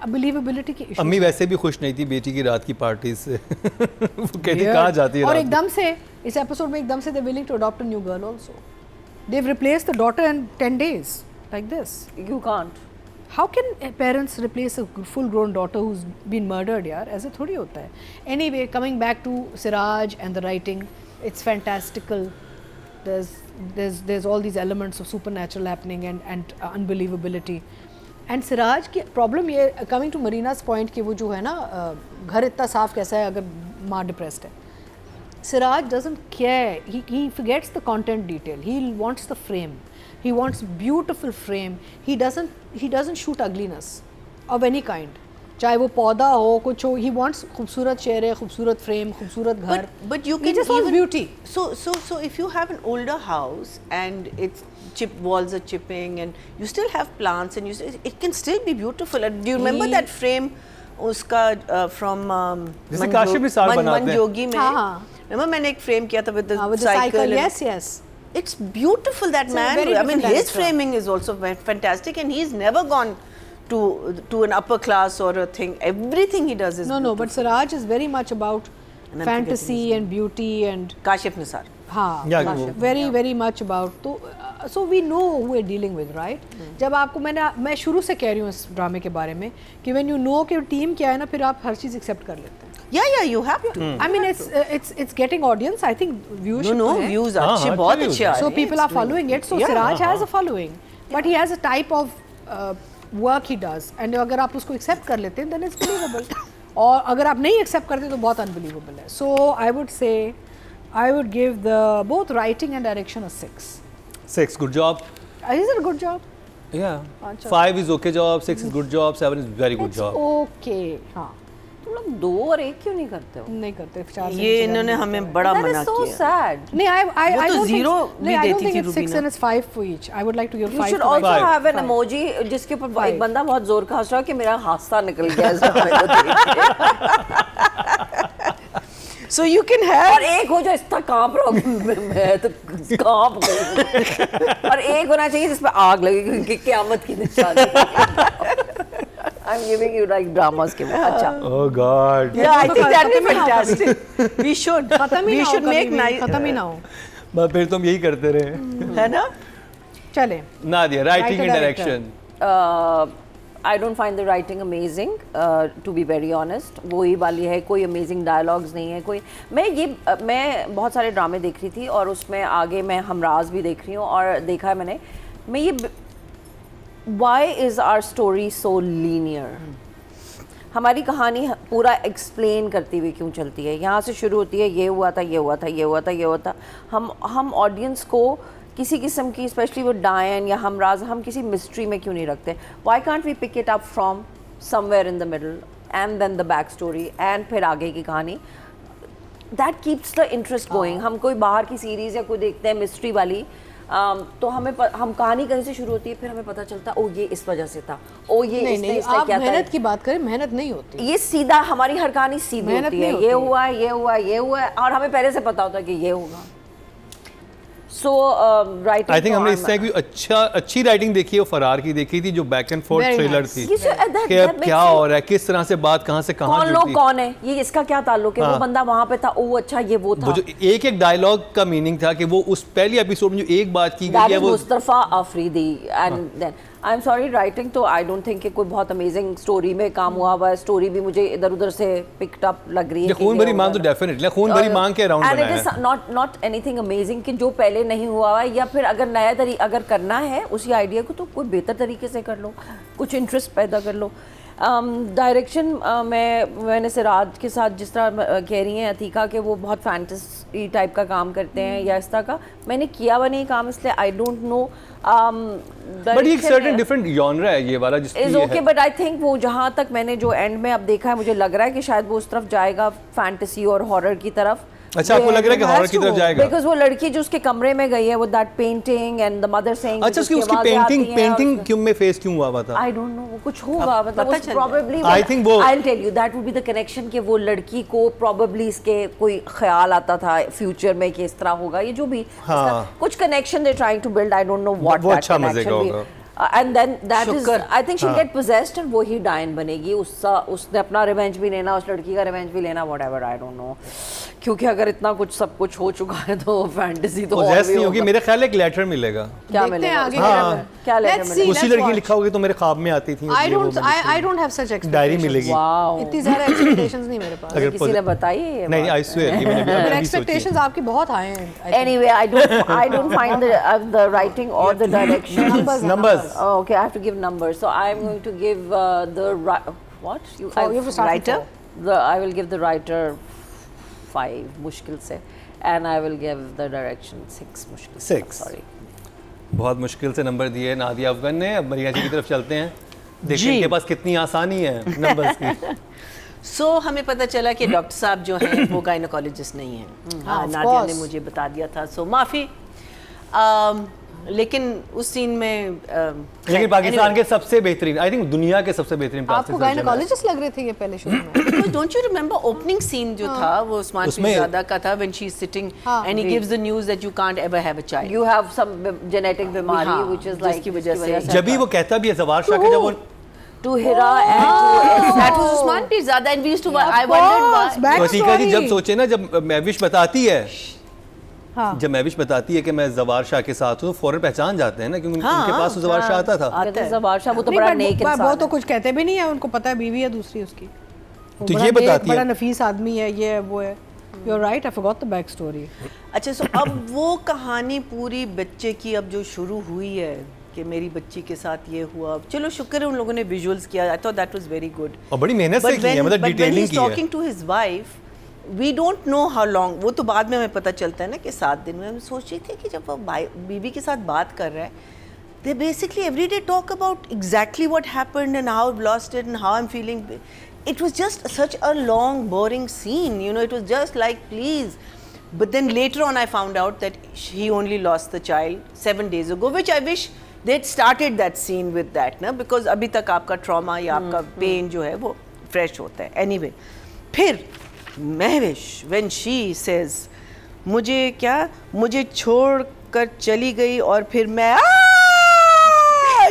believability की issue अम्मी है। वैसे भी खुश नहीं थी बेटी की रात की पार्टी से। वो कहती Weird. कहाँ जाती है और रात एकदम से इस एपिसोड में एकदम से they willing to adopt a new girl also. They have replaced the daughter in 10 days like this. You can't. How can parents replace a full grown daughter who's been murdered यार? ऐसे थोड़ी होता है। Anyway, coming back to Siraj and the writing, it's fantastical. There's all these elements of supernatural happening and unbelievability. And Siraj की प्रॉब्लम ये, coming to Marina's point, कि वो जो है ना घर इतना साफ कैसा है अगर माँ डिप्रेस्ड है। Siraj doesn't care. He forgets the content detail. He wants the frame. He wants beautiful frame. He doesn't shoot ugliness of any kind. चाहे वो पौधा हो कुछ हो, he wants खूबसूरत चेहरे, खूबसूरत frame, खूबसूरत घर. But you He can just wants even, beauty. So if you have an older house and its walls are chipping and you still have plants and it can still be beautiful. And do you remember that frame उसका from जैसे काशिफ निसार बनाते हैं। मनजोगी में? हाँ। Remember मैंने एक frame किया था with the With the cycle, and- yes, yes. It's beautiful, that It's a man. very I mean, different his director. framing is also fantastic, and he's never gone to an upper class or a thing. Everything he does is No, but beautiful. Siraj is very much about And I'm fantasy forgetting and beauty and Kashif Nisar. हाँ, Yeah, Kashif, वो- very much about, तो so we know who we're dealing with, right? जब आपको मैं शुरू से कह रही हूँ इस ड्रामे के बारे में कि when you know कि टीम क्या है ना, फिर आप हर चीज़ एक्सेप्ट कर लेते हैं। Yeah, you have to. I mean, it's getting audience. I think viewership No, तो है. views हाँ, अच्छे, हाँ, बहुत अच्छे अच्छे आ रहे So हैं. people are following it. So Yeah. Siraj has a following, but he has a type of work he does. And अगर आप उसको accept कर लेते हैं, then it's believable. और अगर आप नहीं accept करते तो बहुत unbelievable है. So I would say, I would give the both writing and direction a 6. 6 good job. Is it a good job? Yeah. अच्छा। 5 is okay job, 6 is good job, 7 is very good It's job. okay. हाँ, तुम लोग 2 और 1 क्यों नहीं करते हो? नहीं करते 4 से ये नीचे इन्होंने नहीं हमें करते। बड़ा That मना is so किया. sad. नहीं, I वो तो don't think, zero नहीं, भी I don't देती think थी it's 6 Rubina. and it's 5 for each. I would like to give You 5 should to also Five. have an Five. emoji जिसके ऊपर Five. एक बंदा बहुत जोर का हंस रहा है कि मेरा हादसा निकल गया इस ड्रामे को देख So you can के। have. और एक हो जो इतना कांप रहा हो, मैं तो कांप गई। और एक होना चाहिए जिसमें आग लगे क्योंकि क़यामत की निशानी। I'm giving you like dramas के में। अच्छा। Oh God. Yeah, I तो think that would be खत्म ही ना हो fantastic. We should. खत्म ही We ना हो should कभी make भी, nice. खत्म ही ना हो। बस फिर तुम यही करते रहे। है ना? चले, Nadia, writing and Writer, director. direction. I don't find the writing amazing, to be very honest. वही वाली है, कोई amazing dialogues नहीं है, कोई मैं बहुत सारे ड्रामे देख रही थी और उसमें आगे मैं हमराज भी देख रही हूँ और देखा है मैं ये why is our story so linear? हमारी कहानी पूरा एक्सप्लेन करती हुई क्यों चलती है? यहाँ से शुरू होती है, ये हुआ था, ये हुआ था, ये हुआ था, ये हुआ था। हम ऑडियंस को किसी किस्म की, स्पेशली वो डायन या हमराज, हम किसी मिस्ट्री में क्यों नहीं रखते? Why can't we pick it up from somewhere in the middle and then the back story and फिर आगे की कहानी? That keeps the interest going. हम कोई बाहर की सीरीज़ या कोई देखते हैं मिस्ट्री वाली, तो हम कहानी कहीं से शुरू होती है, फिर हमें पता चलता ओ ये इस वजह से था, ओ ये नहीं इसने नहीं, इसने आप क्या मेहनत था। की बात करें, मेहनत नहीं होती। ये सीधा, हमारी हर कहानी सीधी मेहनत होती नहीं है, होती ये है। हुआ, ये हुआ, ये हुआ, और हमें पहले से पता होता है कि ये होगा। So writing. आई थिंक हमने इस तरह की अच्छी राइटिंग देखी है, वो फरार की देखी थी जो back and fourth Very thriller nice. थी You see, that कि अब makes क्या you- हो रहा है, किस तरह से बात कहाँ से कहाँ कौन जुड़ती लोग है। कौन है, ये इसका क्या ताल्लुक है, हाँ। वो बंदा वहाँ पे था, वो अच्छा ये वो था। वो जो एक डायलॉग का मीनिंग था कि वो उस पहली एपिसोड में जो एक बात की That गई है is वो Mustafa Afridi and then I'm sorry writing तो I don't think कि कोई बहुत अमेजिंग स्टोरी में काम हुआ हुआ है, स्टोरी भी मुझे इधर उधर से पिक्ड अप लग रही है। ये खून भरी मांग तो डेफिनेटली खून भरी मांग के अराउंड एंड बनाया इट है। इज नॉट एनीथिंग अमेजिंग कि जो पहले नहीं हुआ हुआ है, या फिर अगर नया अगर करना है उसी आइडिया को तो कोई बेहतर तरीके से कर लो, कुछ इंटरेस्ट पैदा कर लो। डायरेक्शन मैंने सिराज के साथ जिस तरह कह रही हैं अतीका के वो बहुत फैंटेसी टाइप का काम करते हैं या इस तरह का, मैंने किया हुआ नहीं काम, इसलिए आई डोंट नो। बट एक सर्टेन डिफरेंट जॉनरा है ये वाला जिसकी इज ये ओके, है। बट आई थिंक वो जहाँ तक मैंने जो एंड में अब देखा है, मुझे लग रहा है कि शायद वो उस तरफ जाएगा, फैंटेसी और हॉरर की तरफ। अच्छा, आपको लग रहा है कि हॉरर की तरफ जाएगा? बिकॉज़ वो लड़की जो उसके कमरे में गई है वो that painting and the mother saying, अच्छा, उसकी पेंटिंग क्यों में फेस क्यों हुआ था? आई डोंट नो, वो कुछ होगा, मतलब पता चल प्रोबेबली I think वो- I will tell you that would be the connection कि वो लड़की को प्रोबेबली इसके कोई ख्याल आता था फ्यूचर में कि इस तरह होगा, ये जो भी हाँ। इसका कुछ connection they trying to build, I don't know what वो अच्छा मजे का होगा। एंड देन दैट इज शुक्र। I think she get possessed and वो ही डायन बनेगी, उसने अपना रिवेंज भी लेना, उस लड़की का रिवेंज भी लेना, व्हाटएवर, आई डोंट नो, क्योंकि अगर इतना कुछ सब कुछ हो चुका है तो फैंटेसी तो और पोजेस भी नहीं होगी, होगा। मेरे ख्याल एक लेटर मिलेगा। क्या देखते हैं मिलेगा आगे उसमें? क्या है। क्या लेटर Let's मिलेगा? see. उसी let's लड़की ने watch. लिखा होगा तो मेरे ख्वाब में आती थी। I ये वो don't बनी थी। I don't have such expectations. Diary मिलेगी। वाओ, इतनी ज़्यादा expectations नहीं मेरे पास। अगर किसी ने बताई है ये नहीं, बात? आई स्वेयर ये मैंने मेरे अभी सोची है। expectations आपकी बहुत high हैं। I think. Anyway, I don't find the writing or the direction. Numbers. Oh, okay, I have to give numbers. So I'm going to give what? you have to start with writer. four. I will give the writer 5 मुश्किल से, and I will give the direction 6 मुश्किल से. 6. Sorry. बहुत मुश्किल से नंबर दिए नादिया अफगन ने। अब मरिया जी की तरफ चलते हैं, देखिए जी। इनके पास कितनी आसानी है नंबर्स की। सो हमें पता चला कि डॉक्टर साहब जो हैं वो गायनोकोलॉजिस्ट नहीं हैं। हाँ, of नादिया ने course. मुझे बता दिया था, सो माफ़ी। लेकिन उस सीन में लेकिन पाकिस्तान के सबसे बेहतरीन, आई थिंक दुनिया के सबसे बेहतरीन आपको प्लास्टिक सर्जन है। गायनोकोलॉजिस्ट लग रहे थे ये पहले शुरू में। Don't you remember opening scene जो था वो उस्मान उसमें- पीरजादा का था, व्हेन शी इज सिटिंग हाँ, and he gives the news that you can't ever have a child. You have some genetic बीमारी हाँ, which is जिसकी like वजह से जब भी वो कहता भी है जवार शाह के, जब वो to Hira and to That was Usman Pirzada and we used to I Of wondered course, why. back तो अतीका जी story. जब सोचे ना, जब महविश बताती है, हाँ। जब महविश बताती है कि मैं जवार शाह के साथ हूँ, फौरन पहचान जाते हैं ना, क्योंकि हाँ, उनके पास तो जवार शाह आता था। कहते हैं जवार शाह, वो तो नहीं, बड़ा but नेक वो इंसान तो है। कुछ कहते भी नहीं है, उनको पता है बीवी है दूसरी उसकी। वो तो बड़ा ये नेक, बताती है। बड़ा नफीस आदमी है, ये है वो है। You're right, I forgot the back story. अच्छा, सो अब वो कहानी पूरी बच्चे की अब जो शुरू हुई है कि मेरी बच्ची के साथ ये हुआ, चलो शुक्र है उन लोगों ने विजुअल्स किया, I thought that was very good. और बड़ी मेहनत से की है, मतलब डिटेलिंग की है। Talking to his wife, we don't know how long, वो तो बाद में हमें पता चलता है ना कि 7 दिन में। हम सोच रही थी कि जब वो बीवी के साथ बात कर रहा है, they basically every day talk about exactly what happened and how I've lost it and how I'm feeling. It was just such a long boring scene, you know, it was just like please. But then later on I found out that he only lost the child 7 days ago, which I wish they'd started that scene with that, ना, because अभी तक आपका trauma या आपका pain जो है वो fresh होता है. Anyway, फिर महविश when she says मुझे छोड़ कर चली गई और फिर मैं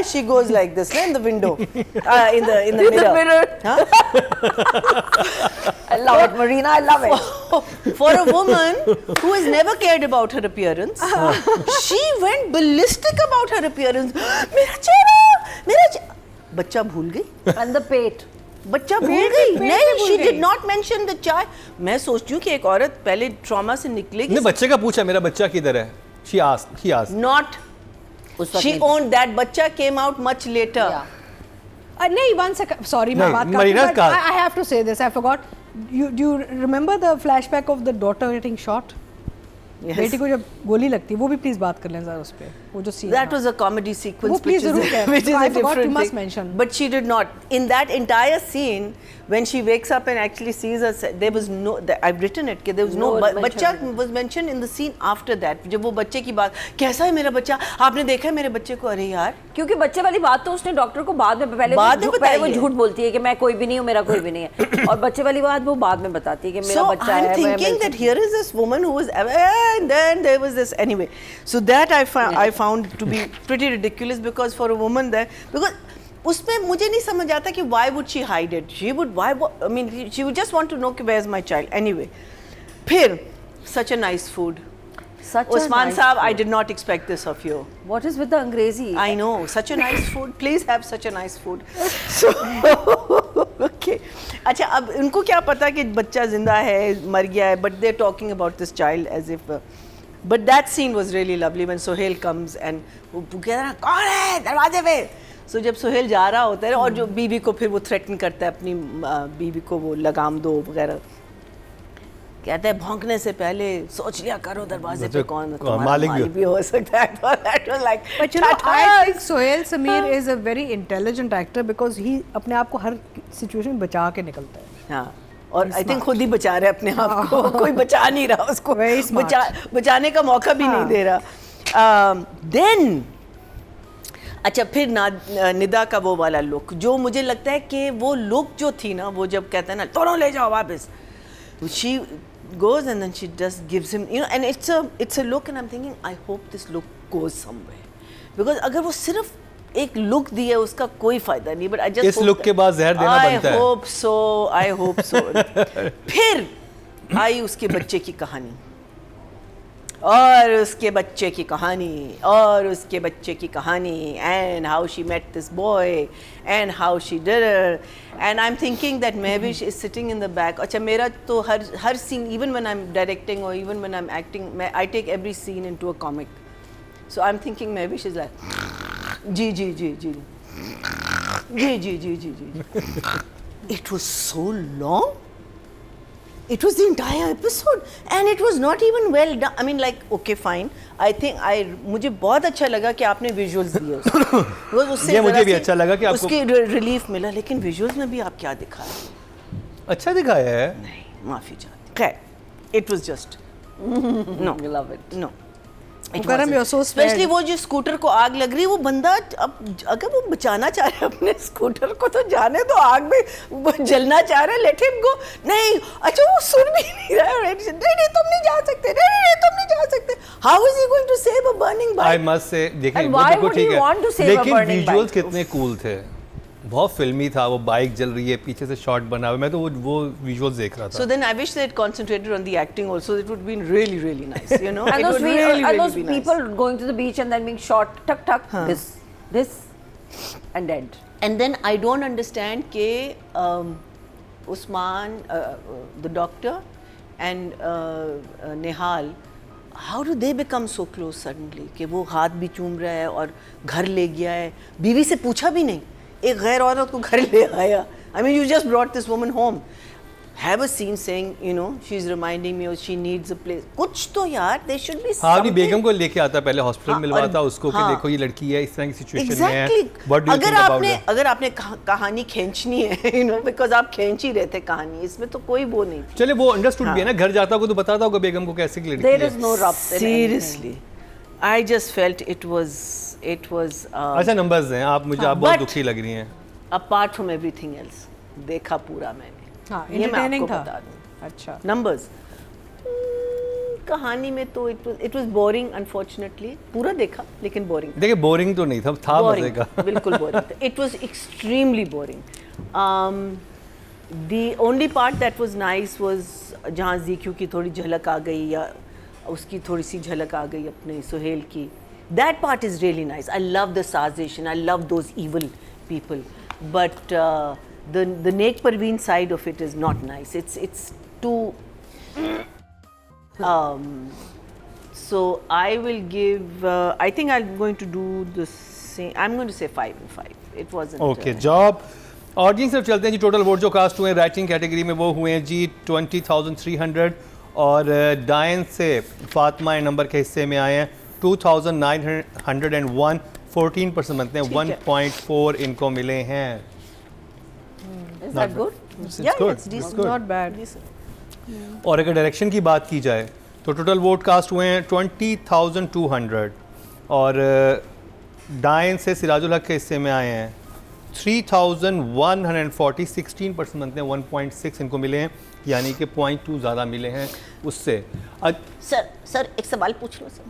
she goes like this in the window, in the mirror. I love it, Marina, I love it. For a woman who has never cared about her appearance, she went ballistic about her appearance. बच्चा भूल गई, And the pate. बच्चा भूल पेट गई। भी नहीं, भूल she गई। did not mention the child. मैं सोचती हूँ कि एक औरत पहले ट्रॉमा से निकलेगी। ने बच्चे का पूछा, मेरा बच्चा किधर है? She asked. Not. उस वक्त She नहीं। owned that. बच्चा came out much later. Yeah. नहीं, one second. Sorry, मैं नहीं, बात Marina's करती कहा। हूँ. I have to say this. I forgot. Do you remember the flashback of the daughter getting shot? Yes. बेटी को जब गोली लगती है, वो भी प्लीज बात कर लें जरा उस पे, वो जो scene That था. was a comedy sequence, वो please जरूर कहें. which is I a forgot, you different must thing. mention. But she did not. In that entire scene, when she wakes up and actually sees us, there was no. I've written it. There was no. No mention. बच्चा was mentioned in the scene after that. जब वो बच्चे की बात, कैसा है मेरा बच्चा? आपने देखा है मेरे बच्चे को? अरे यार. क्योंकि बच्चे वाली बात तो उसने डॉक्टर को बाद में पहले बाद में पहले वो बताई है। झूठ बोलती है कि मैं कोई भी नहीं हूँ, मेरा कोई भी नहीं है, और बच्चे वाली बात वो बाद में बताती है कि मेरा So बच्चा I'm है, thinking that here is this woman who was and then there was this anyway. So that I found to be pretty ridiculous because for a woman there, because उसमें मुझे नहीं समझ आता कि why would she hide it? She would just want to know कि where's my child. Anyway, फिर such a nice food. Usman Saab, I did not expect this of you. What is with the Angrezi? I know, such a nice food. Please have such a nice food. So, okay. अच्छा, अब उनको क्या पता कि बच्चा जिंदा है, मर गया है, but they're talking about this child as if. But that scene was really lovely when Sohail comes and वो कह रहा कौन है दरवाजे पे. So जब सोहेल जा रहा होता है और जो बीवी को फिर वो थ्रेटन करता है अपनी बीवी को वो लगाम दो वगैरह, कहता है भौंकने से पहले सोच लिया करो दरवाजे पे कौन मालिक भी हो सकता है. That was like, but you know, I think Sohail Sameer is a very intelligent actor because he अपने आप को हर सिचुएशन में बचा के निकलता है. हाँ, और आई थिंक खुद ही बचा रहे अपने आप को, कोई बचा नहीं रहा उसको, बचाने का मौका भी नहीं दे रहा. देन अच्छा, फिर निदा का वो वाला लुक जो मुझे लगता है कि वो लुक जो थी ना, वो जब कहता है ना दोनों ले जाओ वापस, she goes and then she just gives him, you know, and it's a look and I'm thinking I hope this look goes somewhere because अगर वो सिर्फ एक लुक दी है उसका कोई फायदा नहीं. बट आई जस्ट इस लुक के बाद जहर देना बनता है. I hope so. फिर आई उसके बच्चे की कहानी और उसके बच्चे की कहानी और उसके बच्चे की कहानी and how she met this boy and how she did and I am thinking that Mahvish is sitting in the back. अच्छा, मेरा तो हर scene, even when I am directing और even when I am acting, I take every scene into a comic. So I am thinking Mahvish is like जी जी जी जी जी जी जी जी जी. It was so long. It was the entire episode and it was not even well done. I mean, like, okay, fine. I think मुझे बहुत अच्छा लगा कि आपने visuals दिए उसको. उससे ये मुझे भी अच्छा लगा कि आपको उसकी relief मिला, लेकिन visuals में भी आप क्या दिखाया? अच्छा दिखाया है. नहीं, माफी चाहती. खैर, it was just no. Love it. No. Specially वो जो स्कूटर को आग लग रही है, वो बंदा अब अगर वो बचाना चाह रहा है अपने स्कूटर को तो जाने दो, आग में वो जलना चाह रहा है, लेट हिम गो. नहीं, अच्छा वो सुन भी नहीं रहा है. नहीं तुम नहीं जा सकते, नहीं तुम नहीं जा सकते. How is he going to save a burning bike? I must say देखिए वो बिल्कुल ठीक है, लेकिन विजुअल्स कितने कूल थे, बहुत फिल्मी था. वो बाइक जल रही है, पीछे से शॉट बना हुआ है, मैं तो वो विजुअल्स देख रहा था. So then I wish they had concentrated on the acting also. It would have been really, really nice, you know. And it those, would really, and really those be people nice. going to the beach and then being shot, tuck tuck, this, and dead. And then I don't understand ke Usman, the doctor, and Nihal, how do they become so close suddenly? कि वो हाथ भी चूम रहा है और घर ले गया है, बीवी से पूछा भी नहीं, एक गैर औरत को घर ले आया. I mean, you just brought this woman home. Have a scene saying, you know, she's reminding me, or she needs a place. कुछ तो यार, there should be something. हाँ, अपनी बेगम को लेके आता, पहले हॉस्पिटल मिलवाता उसको कि देखो ये लड़की है, इस तरह की सिचुएशन में है. What do you think about it? अगर आपने कहानी खींचनी है, you know, because आप खींच ही रहे थे कहानी, इसमें तो कोई वो नहीं. चले वो अंडरस्टूड भी है ना, घर जाता होगा तो बताता होगा बेगम को कैसे की लड़की है. There is no rub. Seriously, I just felt it was. अच्छा, नंबर्स हैं, आप मुझे आप बहुत दुखी लग रही हैं. Apart from everything else, देखा पूरा मैंने. हाँ, ये मैं आपको था. बता दूं. अच्छा. Numbers. कहानी में तो it was boring unfortunately. पूरा देखा लेकिन boring. देखिए बोरिंग तो नहीं था मजे का. बिल्कुल boring था. It was extremely boring. The only part that was nice was जहाँ ZQ की थोड़ी झलक आ गई या उसकी थोड़ी सी झलक आ गई अपने सोहेल की. That part is really nice. I love the साजिश and I love those evil people. But the Nek Parveen side of it is not nice. It's too. So I will give. I think I'm going to do the same. I'm going to say 5 and 5. It wasn't. Okay, job. Audience से चलते हैं जी. टोटल वोट जो कास्ट हुए राइटिंग कैटेगरी में वो हुए हैं जी 20,300 और डायन से फातिमा नंबर के हिस्से में आए हैं 2,901. 14% बनते हैं. 1.4 इनको मिले हैं. Is that good? Yeah, good. It's decent. good. Not bad. और अगर डायरेक्शन की बात की जाए तो टोटल वोट कास्ट हुए हैं 20,200 और डायन से सिराजुल हक के हिस्से में आए हैं 3,140 16% बनते हैं, 1.6 इनको मिले हैं, यानी कि 0.2 ज़्यादा मिले हैं उससे। सर एक सवाल पूछ लो सर।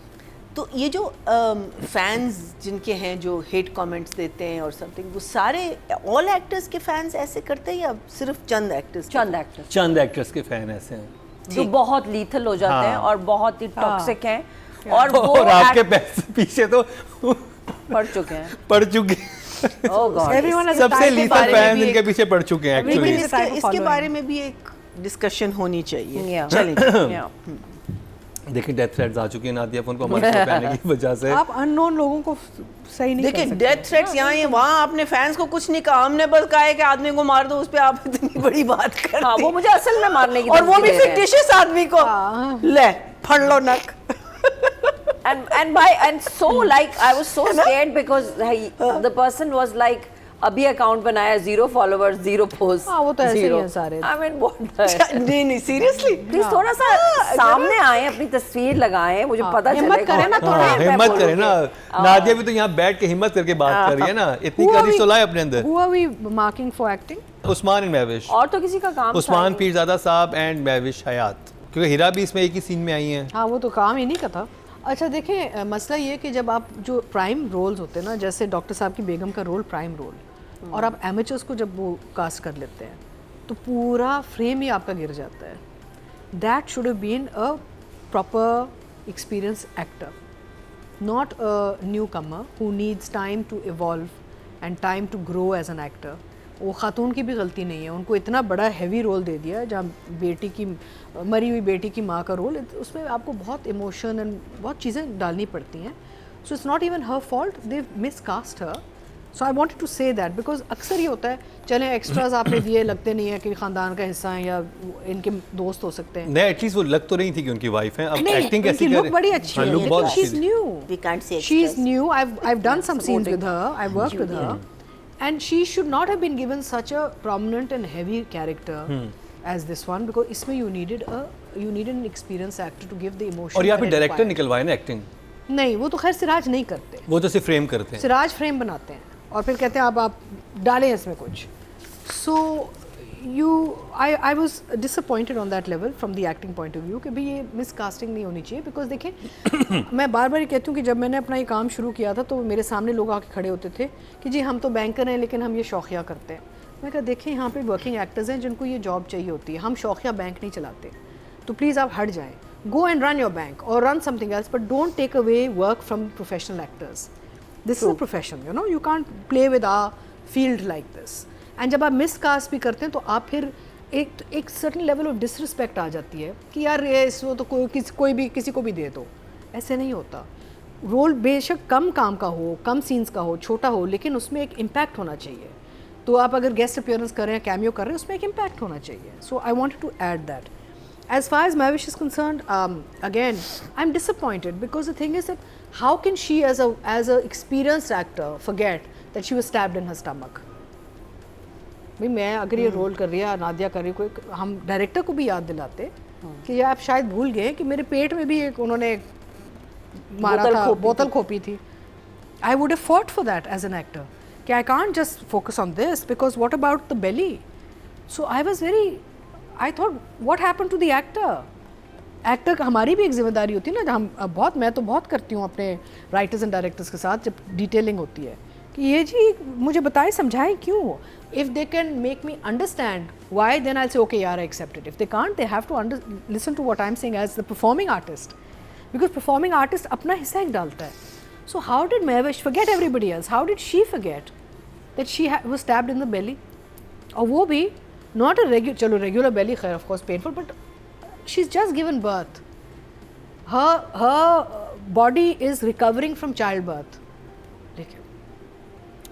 तो ये जो फैंस जिनके हैं जो हेट कमेंट्स देते हैं और समथिंग, वो सारे ऑल एक्टर्स के फैंस ऐसे करते हैं या सिर्फ चंद एक्टर्स? चंद एक्टर्स के फैन ऐसे हैं जो बहुत लीथल हो जाते हैं और बहुत ही टॉक्सिक हैं और और आपके पीछे तो पड़ चुके हैं Oh God. सबसे लीथल फैन इनके पीछे पड़ चुके हैं लेकिन एक्चुअली। इसके बारे में भी एक डिस्कशन होनी चाहिए। Yeah. चलिए देखिए डेथ थ्रेट्स आ चुकी है नादिया फोन को हमारे शो पे आने की वजह से। आप अननोन लोगों को सही नहीं देखिए कर सकते। डेथ थ्रेट्स यहाँ है, वहाँ आपने फैंस को कुछ नहीं कहा, हमने बस कहा है कि आदमी को मार दो, उस पे आप इतनी बड़ी बात करते हाँ, वो मुझे असल में मारने की और वो धमकी भी दे रहे हैं। फिक्टिशियस आदमी को ले फड़ लो नक। and so like I was so scared because the person was like अभी अकाउंट बनाया, 0 फॉलोवर्स 0 पोस्ट। हाँ, वो तो ऐसे ही हैं सारे। I mean what नहीं सीरियसली प्लीज थोड़ा सा सामने आए, अपनी तस्वीर लगाएं, मुझे पता चले। हिम्मत करें ना थोड़ा। हिम्मत करें ना, नादिया भी तो यहाँ बैठ के हिम्मत करके बात कर रही है ना, इतनी करीब तो लाए अपने अंदर। Who are we marking for acting? Usman and Mahvish, और तो किसी का काम उस्मान पीरजादा साहब एंड महविश हयात, क्योंकि हिरा भी इसमें एक ही सीन में आई हैं। हाँ, वो तो काम इन्हीं का था। अच्छा देखें, मसला ये कि जब आप जो प्राइम रोल्स होते हैं ना, जैसे डॉक्टर साहब की बेगम का रोल प्राइम रोल, और आप एमेचर्स को जब वो कास्ट कर लेते हैं तो पूरा फ्रेम ही आपका गिर जाता है। That should have been a proper experience actor, not a newcomer who needs time to evolve and time to grow as an actor. वो खातून की भी गलती नहीं है, उनको इतना बड़ा हैवी रोल दे दिया जहाँ बेटी की मरी हुई बेटी की माँ का रोल, उसमें आपको बहुत इमोशन एंड बहुत चीज़ें डालनी पड़ती हैं। So it's not even her fault, they miscast her. So I wanted to say that because अक्सर ये होता है, चले एक्स्ट्राज आपने दिए, लगते नहीं है कि ख़ानदान का हिस्सा है या इनके दोस्त हो सकते हैं। नहीं, एटलीस्ट वो लग तो रही थी कि उनकी वाइफ है। अब नहीं, एक्टिंग कैसी उनकी कर लुक बड़ी अच्छी है, लुक बहुत लेकिन शी अच्छी इज थी। New, We can't say she is extras. New, I've done some scenes with her, I've worked with her, and she should not have been given such a prominent and heavy character as this one, because इसमें you needed an experienced actor to give the emotion। और यहाँ पे that डायरेक्टर required। निकलवाए ना एक्टिंग, नहीं, वो तो खैर सिराज नहीं करते, वो तो सिर्फ फ्रेम करते हैं। सिराज फ्रेम बनाते हैं और फिर कहते हैं अब आप डालें इसमें कुछ। So I was disappointed on that level from the acting point of view कि भाई ये मिसकास्टिंग नहीं होनी चाहिए। बिकॉज देखें मैं बार बार ये कहती हूँ कि जब मैंने अपना ये काम शुरू किया था तो मेरे सामने लोग आके खड़े होते थे कि जी हम तो बैंकर हैं लेकिन हम ये शौकिया करते हैं। मैं कहा देखें यहाँ पे वर्किंग एक्टर्स हैं जिनको ये जॉब चाहिए होती है, हम शौकिया बैंक नहीं चलाते, तो प्लीज़ आप हट जाएँ, go and run your bank or run something else, but don't take away work from professional actors. This is a profession, you know, you can't play with our field like this. And जब आप miscast भी करते हैं तो आप फिर एक certain level of disrespect आ जाती है कि यार ये इसको तो कोई भी किसी को भी दे दो। ऐसे नहीं होता। रोल बेशक कम काम का हो, कम सीन्स का हो, छोटा हो, लेकिन उसमें एक इम्पैक्ट होना चाहिए। तो आप अगर गेस्ट अपीयरेंस कर रहे हैं, कैमियो कर रहे हैं, उसमें एक इम्पैक्ट होना चाहिए। So I wanted to add that. As far as Mahwish is concerned, again, I'm disappointed because the thing is that how can she, as a experienced actor, forget that she was stabbed in her stomach? भाई मैं अगर ये रोल कर रही है, नादिया कर रही है, कोई हम डायरेक्टर को भी याद दिलाते कि ये आप शायद भूल गए कि मेरे पेट में भी एक उन्होंने मारा था, बोतल खोपी थी। I would have fought for that as an actor. कि I can't just focus on this because what about the belly? So I thought, what happened to the actor? Actor का हमारी भी एक जिम्मेदारी होती है ना, हम मैं तो बहुत करती हूँ अपने राइटर्स एंड डायरेक्टर्स के साथ जब डिटेलिंग होती है कि ये जी मुझे बताएं, समझाएं क्यों। If they can make me understand why, then I say okay यार I accept it. If they can't, they have to listen to what I am saying as the performing artist, because performing artist अपना हिस्सा एक डालता है। So how did Mahvish forget everybody else? How did she forget that she was stabbed in the belly? और वो भी not a regular belly khair, of course painful, but she's just given birth. Her body is recovering from childbirth.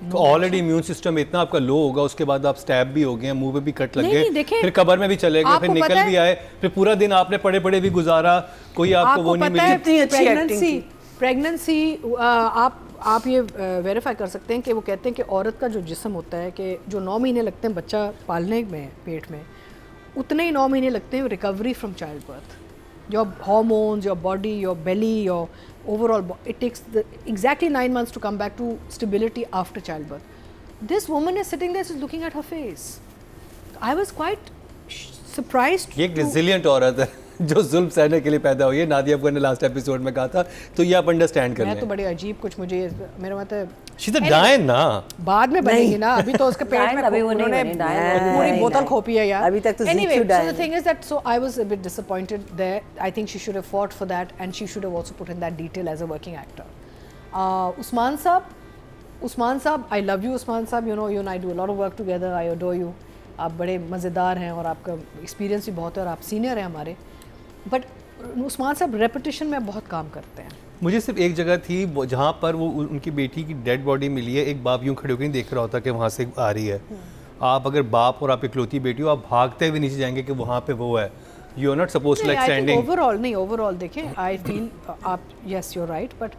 तो ऑलरेडी इम्यून सिस्टम इतना आपका लो होगा, उसके बाद आप स्टैब भी हो गए, मुंह पे भी कट लग गए, फिर कब्र में भी चले गए, फिर निकल भी आए, फिर पूरा दिन आपने पड़े पड़े भी गुजारा, कोई आपको वो नहीं मिली। प्रेगनेंसी आप ये वेरीफाई कर सकते हैं कि वो कहते हैं कि औरत का जो जिस्म होता है कि जो 9 महीने लगते हैं बच्चा पालने में पेट में, उतने ही 9 महीने लगते हैं recovery from childbirth. Your hormones, your body, your belly, your overall, it takes exactly 9 months to come back to stability after childbirth. This woman is sitting there, she's looking at her face. I was quite surprised. ये एक resilient औरत है जो जुल्म सहने के लिए पैदा हुई है, नादिया अफगान ने लास्ट एपिसोड में कहा था, तो ये आप अंडरस्टैंड कर लें। मैं तो बड़े अजीब कुछ मुझे मेरा मतलब She's a Diane ना, बाद में बनेगी ना, अभी तो उसके पेट में अभी वो नहीं उन्होंने बनी, Diane पूरी नहीं, बोतल नहीं। खोपी है यार। अभी तक तो Anyway, ZQ so the Diane thing is that so I was a bit disappointed there. I think she should have fought for that and she should have also put in that detail as a working actor. Usman साहब, I love you Usman साहब, you and I do a lot of work together. I adore you. आप बड़े मज़ेदार हैं और आपका एक्सपीरियंस भी बहुत है और आप सीनियर हैं हमारे, बट उस्मान साहब रेपिटेशन में बहुत काम करते हैं। मुझे सिर्फ एक जगह थी जहाँ पर वो उनकी बेटी की डेड बॉडी मिली है, एक बाप यूँ खड़े होकर नहीं देख रहा होता कि वहाँ से आ रही है। आप अगर बाप और आप इकलौती बेटी हो, आप भागते हुए नीचे जाएंगे कि वहाँ पे वो है। You are not suppose like standing. Overall देखें, आई फील आप yes you are right, but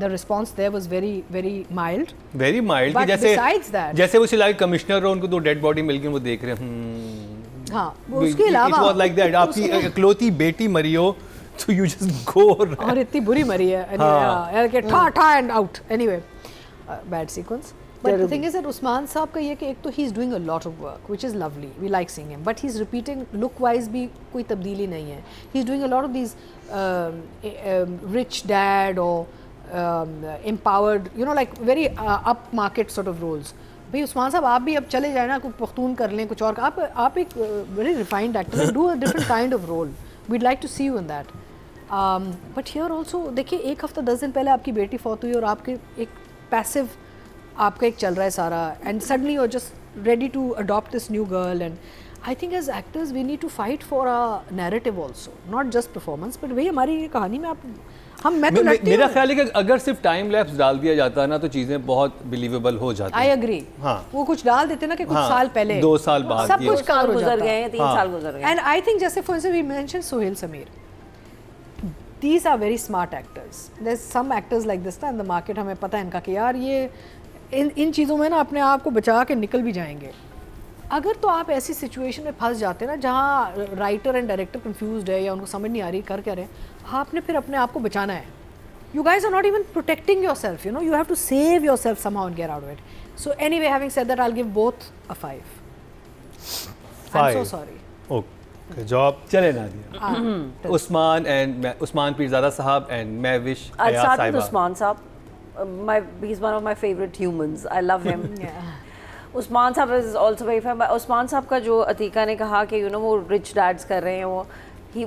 the response there was very mild. Very mild, But कि जैसे besides that, जैसे वो शिलाई कमिश्नर हो, उनको तो डेड बॉडी मिल गई, वो देख रहे हैं। हाँ, उसके अलावा it was like that, आपकी इकलौती बेटी मरी हो तो you just go और इतनी बुरी मरी है, anyway, कि ठा and out, anyway, bad sequence. But the thing is that Usman साहब का ये कि एक तो he is doing a lot of work, which is lovely, we like seeing him, but he's repeating look wise भी कोई तब्दीली नहीं है. He's doing a lot of these rich dad or empowered, like very up market sort of roles. भाई उस्मान साहब आप भी अब चले जाए ना, कुछ पख्तून कर लें, कुछ और आप एक very refined actor, do a different kind of role. We'd like to see you in that. But here also देखिए, एक हफ्ता 10 दिन पहले आपकी बेटी फौत हुई और आपके एक पैसिव आपका एक चल रहा है सारा, and suddenly you're just ready to adopt this new girl. And I think as actors we need to fight for a narrative also, not just performance, but भाई हमारी कहानी में मैं तो लड़ती हूँ। मेरा ख्याल है कि अगर सिर्फ टाइम लैप्स डाल दिया जाता ना तो चीज़ें बहुत बिलीवेबल हो जाती। I agree. हाँ, वो कुछ डाल देते ना कि कुछ हाँ, साल पहले, 2 साल बाद सब कुछ कवर हो गुजर जाता। गए हैं, 3 साल गुजर गए। And I think जैसे for instance we mentioned Sohail Sameer. These are very smart actors. There's some actors like this in the market, हमें पता है इनका कि यार ये इन चीज़ों में ना अपने आप को बचा के निकल भी जाएंगे। अगर तो आप ऐसी सिचुएशन में फंस जाते हैं ना जहाँ राइटर एंड डायरेक्टर कंफ्यूज्ड है या उनको समझ नहीं आ रही कर क्या रहे, आपने फिर अपने आप को बचाना है। You guys are not even protecting yourself, you have to save yourself somehow and get out of it. So anyway, having said that, I'll give both a 5. I'm so sorry. Okay, job चले ना दिया। उस्मान पीरज़ादा साहब and महविश हयात साथ में साहिबा। उस्मान साहब, he's one of my favorite humans. I love him. Yeah. Usman साहब is also very fun. Usman साहब का जो अतीका ने कहा कि वो रिच डैड्स कर रहे हैं,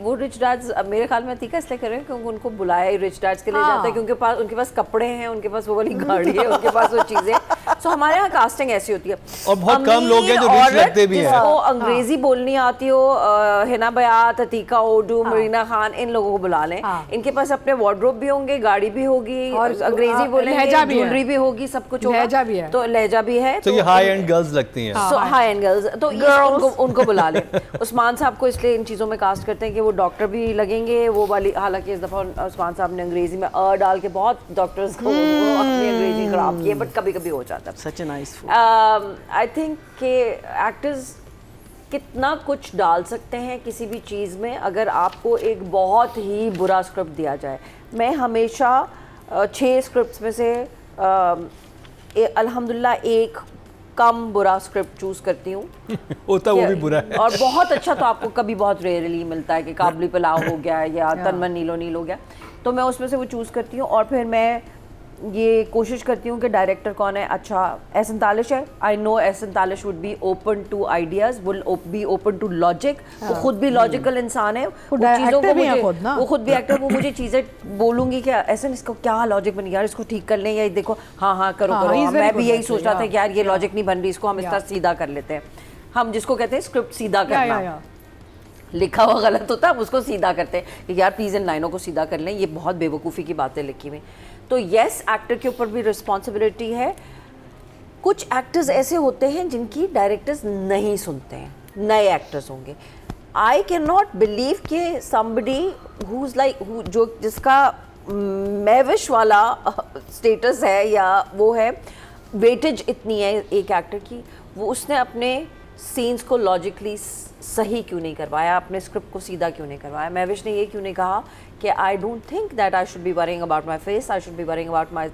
वो रिच डैड्स मेरे ख्याल में अतीका इसलिए कर रहे हैं क्योंकि उनको बुलाया ही रिच डैड्स के लिए जाता है, क्योंकि उनके पास कपड़े हैं, उनके पास वो वाली गाड़ी है, उनके पास वो चीज़ें। सो हमारे यहाँ कास्टिंग ऐसी होती है और बहुत कम लोग हैं जो रिच लगते भी हैं। जिसको अंग्रेजी बोलनी आती हो, हिना बयात, अतीका ओडू, मरीना खान, इन लोगों को बुला लें। इनके पास अपने वार्डरोब भी होंगे, गाड़ी भी होगी, और अंग्रेजी बोलेंगे, ज्वेलरी भी होगी, सब कुछ होगा, लहजा भी है, तो लहजा भी है, तो ये हाई एंड गर्ल्स लगती हैं। सो हाई एंड गर्ल्स, तो उनको बुला लें। उस्मान साहब को इसलिए इन चीज़ों में कास्ट करते हैं कि वो डॉक्टर भी लगेंगे, वो वाली, हालांकि इस दफ़ा उस्मान साहब ने अंग्रेजी में डाल के बहुत डॉक्टर्स को अपनी अंग्रेजी खराब की है, बट कभी कभी हो जाता है। Such a nice food. I think कि एक्टर्स कितना कुछ डाल सकते हैं किसी भी चीज़ में, अगर आपको एक बहुत ही बुरा स्क्रिप्ट दिया जाए। मैं हमेशा 6 स्क्रिप्ट्स में से अल्हम्दुलिल्लाह एक कम बुरा स्क्रिप्ट चूज़ करती हूँ। होता वो भी बुरा है, और बहुत अच्छा तो आपको कभी बहुत रेयरली मिलता है कि काबली पुलाव हो गया या तनमन नीलो नील हो गया, तो मैं उसमें से वो चूज़ करती हूँ। और फिर मैं ये कोशिश करती हूँ कि डायरेक्टर कौन है। अच्छा, एहसन तालिश है, I know Ehsan Talish would be open to ideas, will be open to logic, वो खुद भी लॉजिकल इंसान है, वो चीज़ों को मुझे, वो खुद भी एक्टर, वो मुझे चीज़ें बोलूँगी कि एहसन इसको क्या लॉजिक बनी यार, इसको ठीक कर लें, या देखो हाँ करो, मैं भी यही सोच रहा था कि यार ये लॉजिक नहीं बन रही, इसको हम इस तरह सीधा कर लेते हैं। हम जिसको कहते हैं स्क्रिप्ट सीधा करना, लिखा हुआ गलत होता है, हम उसको सीधा करते हैं कि यार प्लीज़ इन लाइनों को सीधा कर लें, ये बहुत बेवकूफ़ी की बातें लिखी हुई। तो यस, एक्टर के ऊपर भी रिस्पॉन्सिबिलिटी है। कुछ एक्टर्स ऐसे होते हैं जिनकी डायरेक्टर्स नहीं सुनते हैं, नए एक्टर्स होंगे। आई कैन नॉट बिलीव कि समबडी हु इज़ लाइक जो जिसका महविश वाला स्टेटस है या वो है, वेटेज इतनी है एक एक्टर की, वो उसने अपने सीन्स को लॉजिकली सही क्यों नहीं करवाया, अपने स्क्रिप्ट को सीधा क्यों नहीं करवाया। महविश ने ये क्यों नहीं कहा कि I don't think that I should be worrying about my face, I should be worrying about my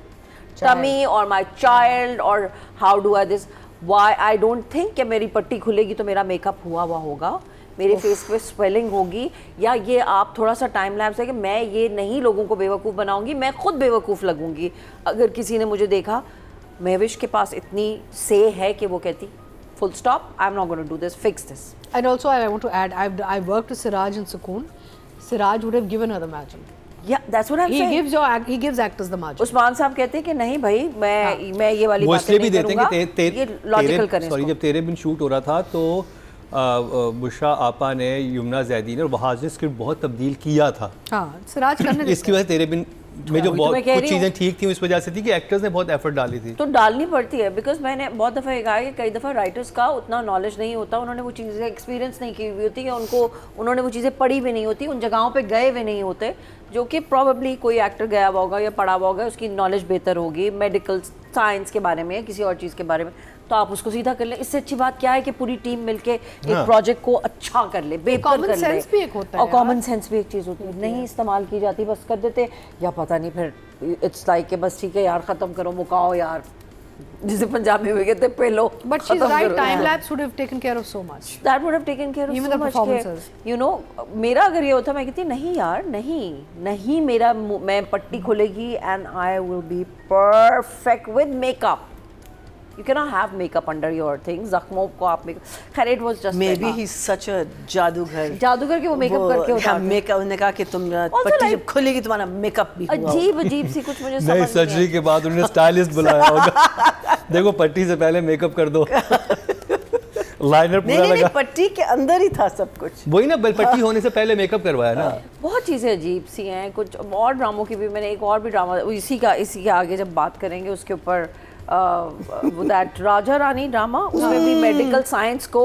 tummy और माई चाइल्ड और how do I this. Why I don't think कि मेरी पट्टी खुलेगी तो मेरा मेकअप हुआ होगा, मेरे फेस पे स्वेलिंग होगी, या ये आप थोड़ा सा टाइम लैप्स है कि मैं ये नहीं लोगों को बेवकूफ़ बनाऊंगी, मैं खुद बेवकूफ़ लगूंगी अगर किसी ने मुझे देखा। महविश के पास इतनी से है कि वो कहती full stop, I'm not going to do this, fix this. And also I want to add, I've worked with Siraj and Sukoon. Siraj would have given her the margin. Yeah, that's what I'm saying. He gives actors the margin. Usman साहब कहते हैं कि नहीं भाई मैं ये वाली वो बातें इसलिए भी नहीं देते करूंगा, हैं कि ये लॉजिकल करें सॉरी इसको। जब तेरे बिन शूट हो रहा था तो बुशरा आपा ने, यमुना जैदी ने और वहाज ने स्क्रिप्ट बहुत तब्दील किया था। हाँ, सिराज करने इसकी वजह से तेरे बिन में जो वही तो बहुत मैं कह कुछ रही हूँ। चीज़ें ठीक थी इस वजह से थी कि एक्टर्स ने बहुत एफर्ट डाली थी। तो डालनी पड़ती है, बिकॉज मैंने बहुत दफ़ा ये कहा है कि कई दफ़ा राइटर्स का उतना नॉलेज नहीं होता, उन्होंने वो चीज़ें एक्सपीरियंस नहीं की हुई होती, या उन्होंने वो चीज़ें पढ़ी भी नहीं होती, उन जगहों पे गए हुए नहीं होते, जो कि प्रॉबेबली कोई एक्टर गया हुआ होगा या पढ़ा हुआ होगा, उसकी नॉलेज बेहतर होगी मेडिकल साइंस के बारे में या किसी और चीज़ के बारे में, तो आप उसको सीधा कर लें। इससे अच्छी बात क्या है कि पूरी टीम मिलके एक प्रोजेक्ट को अच्छा कर ले, बेहतर कर ले। कॉमन सेंस भी एक होता है, और कॉमन सेंस भी एक चीज़ होती है, नहीं इस्तेमाल की जाती, बस कर देते, या पता नहीं फिर इट्स लाइक कि बस ठीक है यार ख़त्म करो, मुकाओ यार, जिसे पंजाबी में कहते हैं पेलो। But she's right, time lapse would have taken care of so much. That would have taken care of Even so the much performances. you know, मेरा अगर ये होता मैं कहती नहीं यार, नहीं मैं पट्टी खुलेगी and I will be perfect with makeup. You cannot have makeup under your things. जख्मों को आप makeup, खैर it was just Maybe like, he's such a जादूगर। जादूगर के वो मेकअप करके हाँ, उतारते मेकअप, उन्होंने कहा कि तुम पट्टी जब खुलेगी तुम्हारा मेकअप भी हुआ अजीब सी कुछ मुझे समझ नई नहीं सर्जरी के बाद उन्होंने स्टाइलिस्ट बुलाया होगा। देखो पट्टी से पहले मेकअप कर दो, लाइनर पूरा नहीं, लगा। पट्टी के अंदर ही था सब कुछ। वही ना, पट्टी होने से पहले मेकअप करवाया ना। बहुत चीज़ें अजीब सी हैं। कुछ और ड्रामों की भी, मैंने एक और भी ड्रामा इसी के आगे जब बात करेंगे उसके ऊपर, वो दैट राजा रानी ड्रामा, उसमें भी मेडिकल साइंस को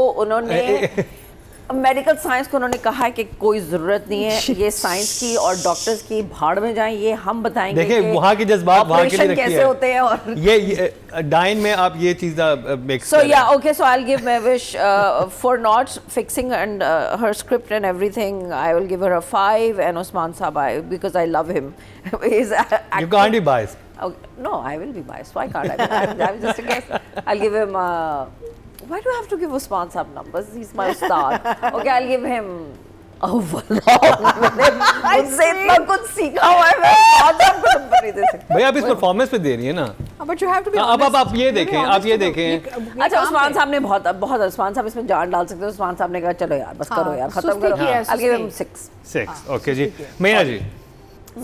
उन्होंने कहा है कि कोई ज़रूरत नहीं है ये साइंस की और डॉक्टर्स की, भाड़ में जाएं, ये हम बताएंगे। देखिए वहाँ के जज्बात वहाँ के लिए रखिए कैसे होते हैं, और ये डाइन में आप ये चीज़ mix So yeah, okay. So I'll give Mahwish for not fixing and her script and everything. I will give her a 5, and Usman Sahab because I love him. His acting. You can't be biased. Okay. No, I will be biased. Why can't I? I was just a guess. I'll give him. Why do I have to give Usman Sahab numbers? He's my star. Okay, I'll give him. मैंने उनसे इतना कुछ सीखा हुआ है, मैं आपको नंबर नहीं दे सकती। भाई आप इस परफॉर्मेंस पे दे रही है ना। But you have to be अब honest. आप ये देखें, आप ये देखें। अच्छा, उस्मान साहब ने बहुत उस्मान साहब इसमें जान डाल सकते हैं। उस्मान साहब ने कहा चलो यार बस करो यार, खत्म करो। I'll give him 6. 6 ओके जी। मैया जी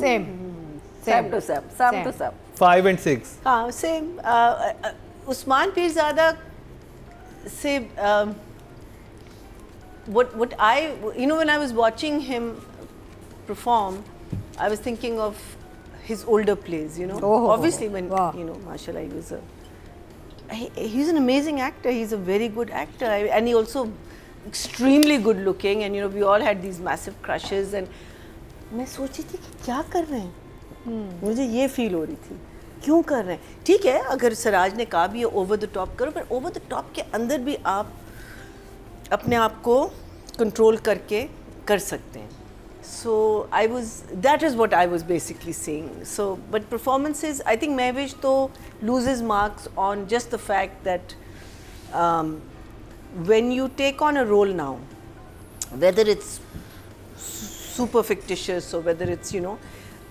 Same. Same to same. 5 and 6। हाँ, सेम। उस्मान पीरज़ादा से what I, you know, when I was watching him perform, I was thinking of his older plays, you know. Obviously when, you know, mashallah, he was he's an amazing actor, he's a very good actor, and he also extremely good looking, and you know, we all had these massive crushes, and मैं सोची थी कि क्या कर रहे हैं, मुझे ये फील हो रही थी, क्यों कर रहे हैं। ठीक है, अगर सिराज ने कहा भी है ओवर द टॉप करो, पर ओवर द टॉप के अंदर भी आप अपने आप को कंट्रोल करके कर सकते हैं। So I was, that is what I was basically saying. So but performances, I think Mahvish तो loses marks on just the fact that when you take on a role now, whether it's super fictitious or whether it's, you know,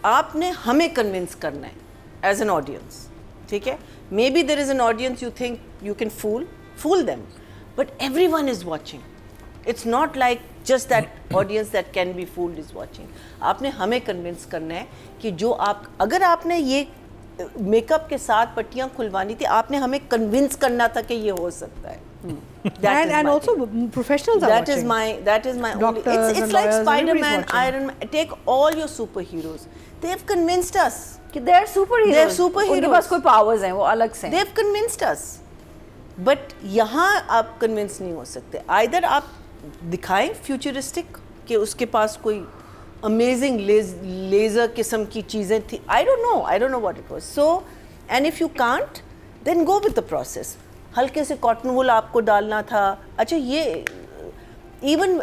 आपने हमें convince करना है as an audience, ठीक है? Maybe there is an audience you think you can fool them, but everyone is watching. It's not like just that audience that can be fooled is watching. आपने हमें convince करना है कि जो आप, अगर आपने ये मेकअप के साथ पट्टियाँ खुलवानी थी, आपने हमें convince करना था कि ये हो सकता है. And also professionals are watching. That is my only. It's like Spider-Man, Iron Man. Take all your superheroes. They have convinced us. कि they are superheroes. They are superheroes. उनके पास कोई powers हैं, वो अलग से हैं. They have convinced us. But यहाँ आप convince नहीं हो सकते. Either आप दिखाएं futuristic कि उसके पास कोई amazing laser किस्म की चीजें थी. I don't know what it was. So, and if you can't, then go with the process. हल्के से कॉटन वूल आपको डालना था. अच्छा ये even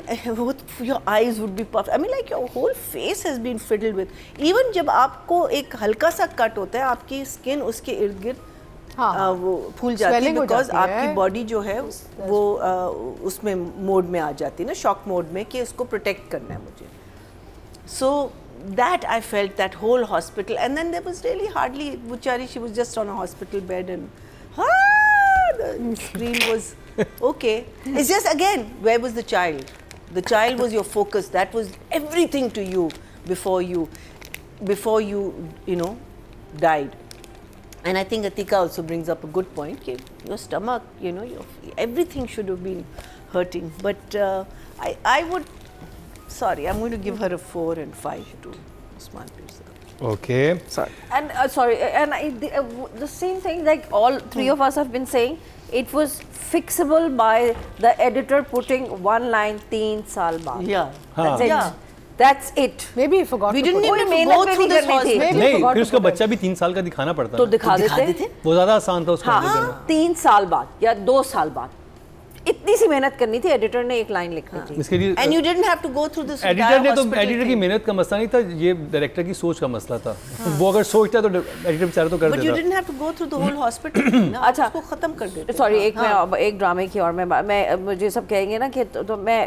your eyes would be puffed. I mean like your whole face has been fiddled with. Even जब आपको एक हल्का सा कट होता है, आपकी स्किन उसके इर्द गिर्द हाँ, वो फूल जाती है, swelling हो बिकॉज जाती है। आपकी बॉडी जो है वो उसमें मोड में आ जाती है ना, शॉक मोड में, कि उसको प्रोटेक्ट करना है मुझे. So that I felt that whole hospital, and then there was really hardly, Buchari, she was just on a hospital bed, and the screen was okay. It's just, again, where was the child? The child was your focus. That was everything to you before you died. And I think Atika also brings up a good point. Your stomach, everything should have been hurting. But I would, sorry, I'm going to give her a 4 and 5 to Usman Pir Sahib. Okay. Sorry. And the same thing, like all three of us have been saying, it was fixable by the editor putting one line 3 saal baad. Yeah. That's it. Yeah. That's it. Maybe he forgot We to didn't put कोई even मेहनत go भी through नहीं this करनी थी। hospital. Maybe नहीं, forgot फिर to उसका put it. बच्चा भी 3 साल का दिखाना पड़ता तो है. दिखा दिखा देते देते। वो ज़्यादा आसान था उसको handle करना. 3 साल बाद या 2 साल बाद इतनी सी मेहनत करनी थी, एडिटर ने एक लाइन लिखनी थी. इसके लिए And you didn't have to go through this editor entire ने तो hospital एडिटर की thing. मेहनत का मसला नहीं था, ये डायरेक्टर की सोच का मसला था. वो अगर सोचता तो एडिटर बेचारा तो कर But you देता. didn't have to go through the whole hospital. ना, अच्छा, उसको खत्म कर देते. सॉरी, एक हाँ. मैं एक ड्रामे की और मैं मुझे सब कहेंगे ना कि तो मैं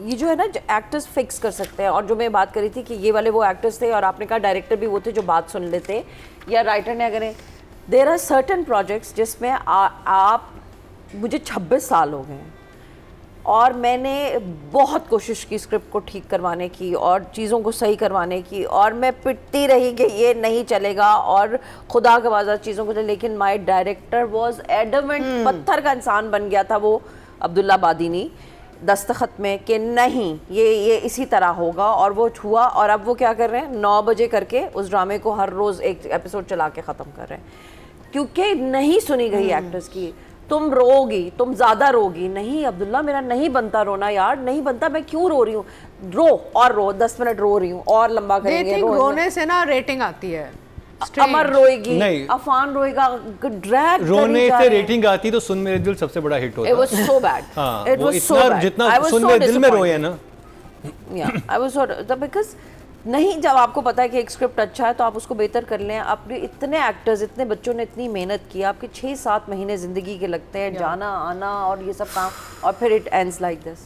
ये जो है ना एक्टर्स फिक्स कर सकते हैं. और जो मैं बात करी थी कि ये वाले वो एक्टर्स थे और आपने कहा डायरेक्टर भी वो थे जो बात सुन लेते, या राइटर ने अगर, देयर आर सर्टन प्रोजेक्ट्स जिसमें आप, मुझे 26 साल हो गए हैं और मैंने बहुत कोशिश की स्क्रिप्ट को ठीक करवाने की और चीज़ों को सही करवाने की, और मैं पिटती रही कि ये नहीं चलेगा और खुदा का वाजा चीज़ों को, लेकिन माय डायरेक्टर वाज एडमेंट, पत्थर का इंसान बन गया था वो अब्दुल्ला बादीनी दस्तखत में कि नहीं ये इसी तरह होगा, और वो हुआ. और अब वो क्या कर रहे हैं, 9 बजे करके उस ड्रामे को हर रोज़ एक एपिसोड चला के ख़त्म कर रहे हैं क्योंकि नहीं सुनी गई एक्टर्स की. तुम रोगी, तुम ज़्यादा रोगी. नहीं अब्दुल्ला, मेरा नहीं बनता रोना यार, नहीं बनता, मैं क्यों रो रही हूँ. रो और रो, 10 मिनट रो रही हूँ और लंबा They करेंगे. think रोने से ना रेटिंग आती है. अमर रोएगी, नहीं। अफान रोएगा, ड्रैग रोने से रेटिंग आती तो सुन मेरे दिल सबसे बड़ा हिट होता. It was so bad. हाँ, It वो was so इतना bad. जितना I was सुन so मेरे दिल में disappointed. रोए है ना. Yeah, I was sort of, because नहीं, जब आपको पता है कि एक स्क्रिप्ट अच्छा है तो आप उसको बेहतर कर लें. आपने इतने एक्टर्स, इतने बच्चों ने इतनी मेहनत की, आपके 6-7 महीने ज़िंदगी के लगते हैं, जाना आना और ये सब काम, और फिर it ends like this.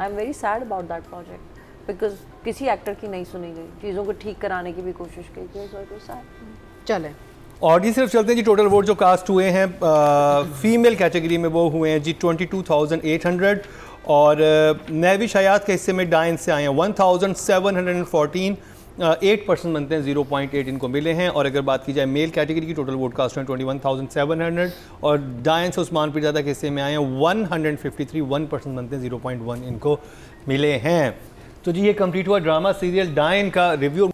I am very sad about that project because किसी एक्टर की नहीं सुनी गई, चीज़ों को ठीक कराने की भी कोशिश की गई. So it was sad. चले और जी सिर्फ चलते हैं जी. टोटल वोट जो कास्ट हुए हैं फीमेल कैटेगरी में वो हुए हैं जी 22,800, और नैवी शायात के हिस्से में डाइन से आए हैं 1,714. 8% बनते हैं, 0.8 इनको मिले हैं. और अगर बात की जाए मेल कैटेगरी की, टोटल वोट कास्ट हैं 21,700, और डायन से उस्मान पीरजादा के हिस्से में आए हैं 153. 1% बनते हैं, 0.1 इनको मिले हैं. तो जी ये कंप्लीट हुआ ड्रामा सीरियल डायन का रिव्यू.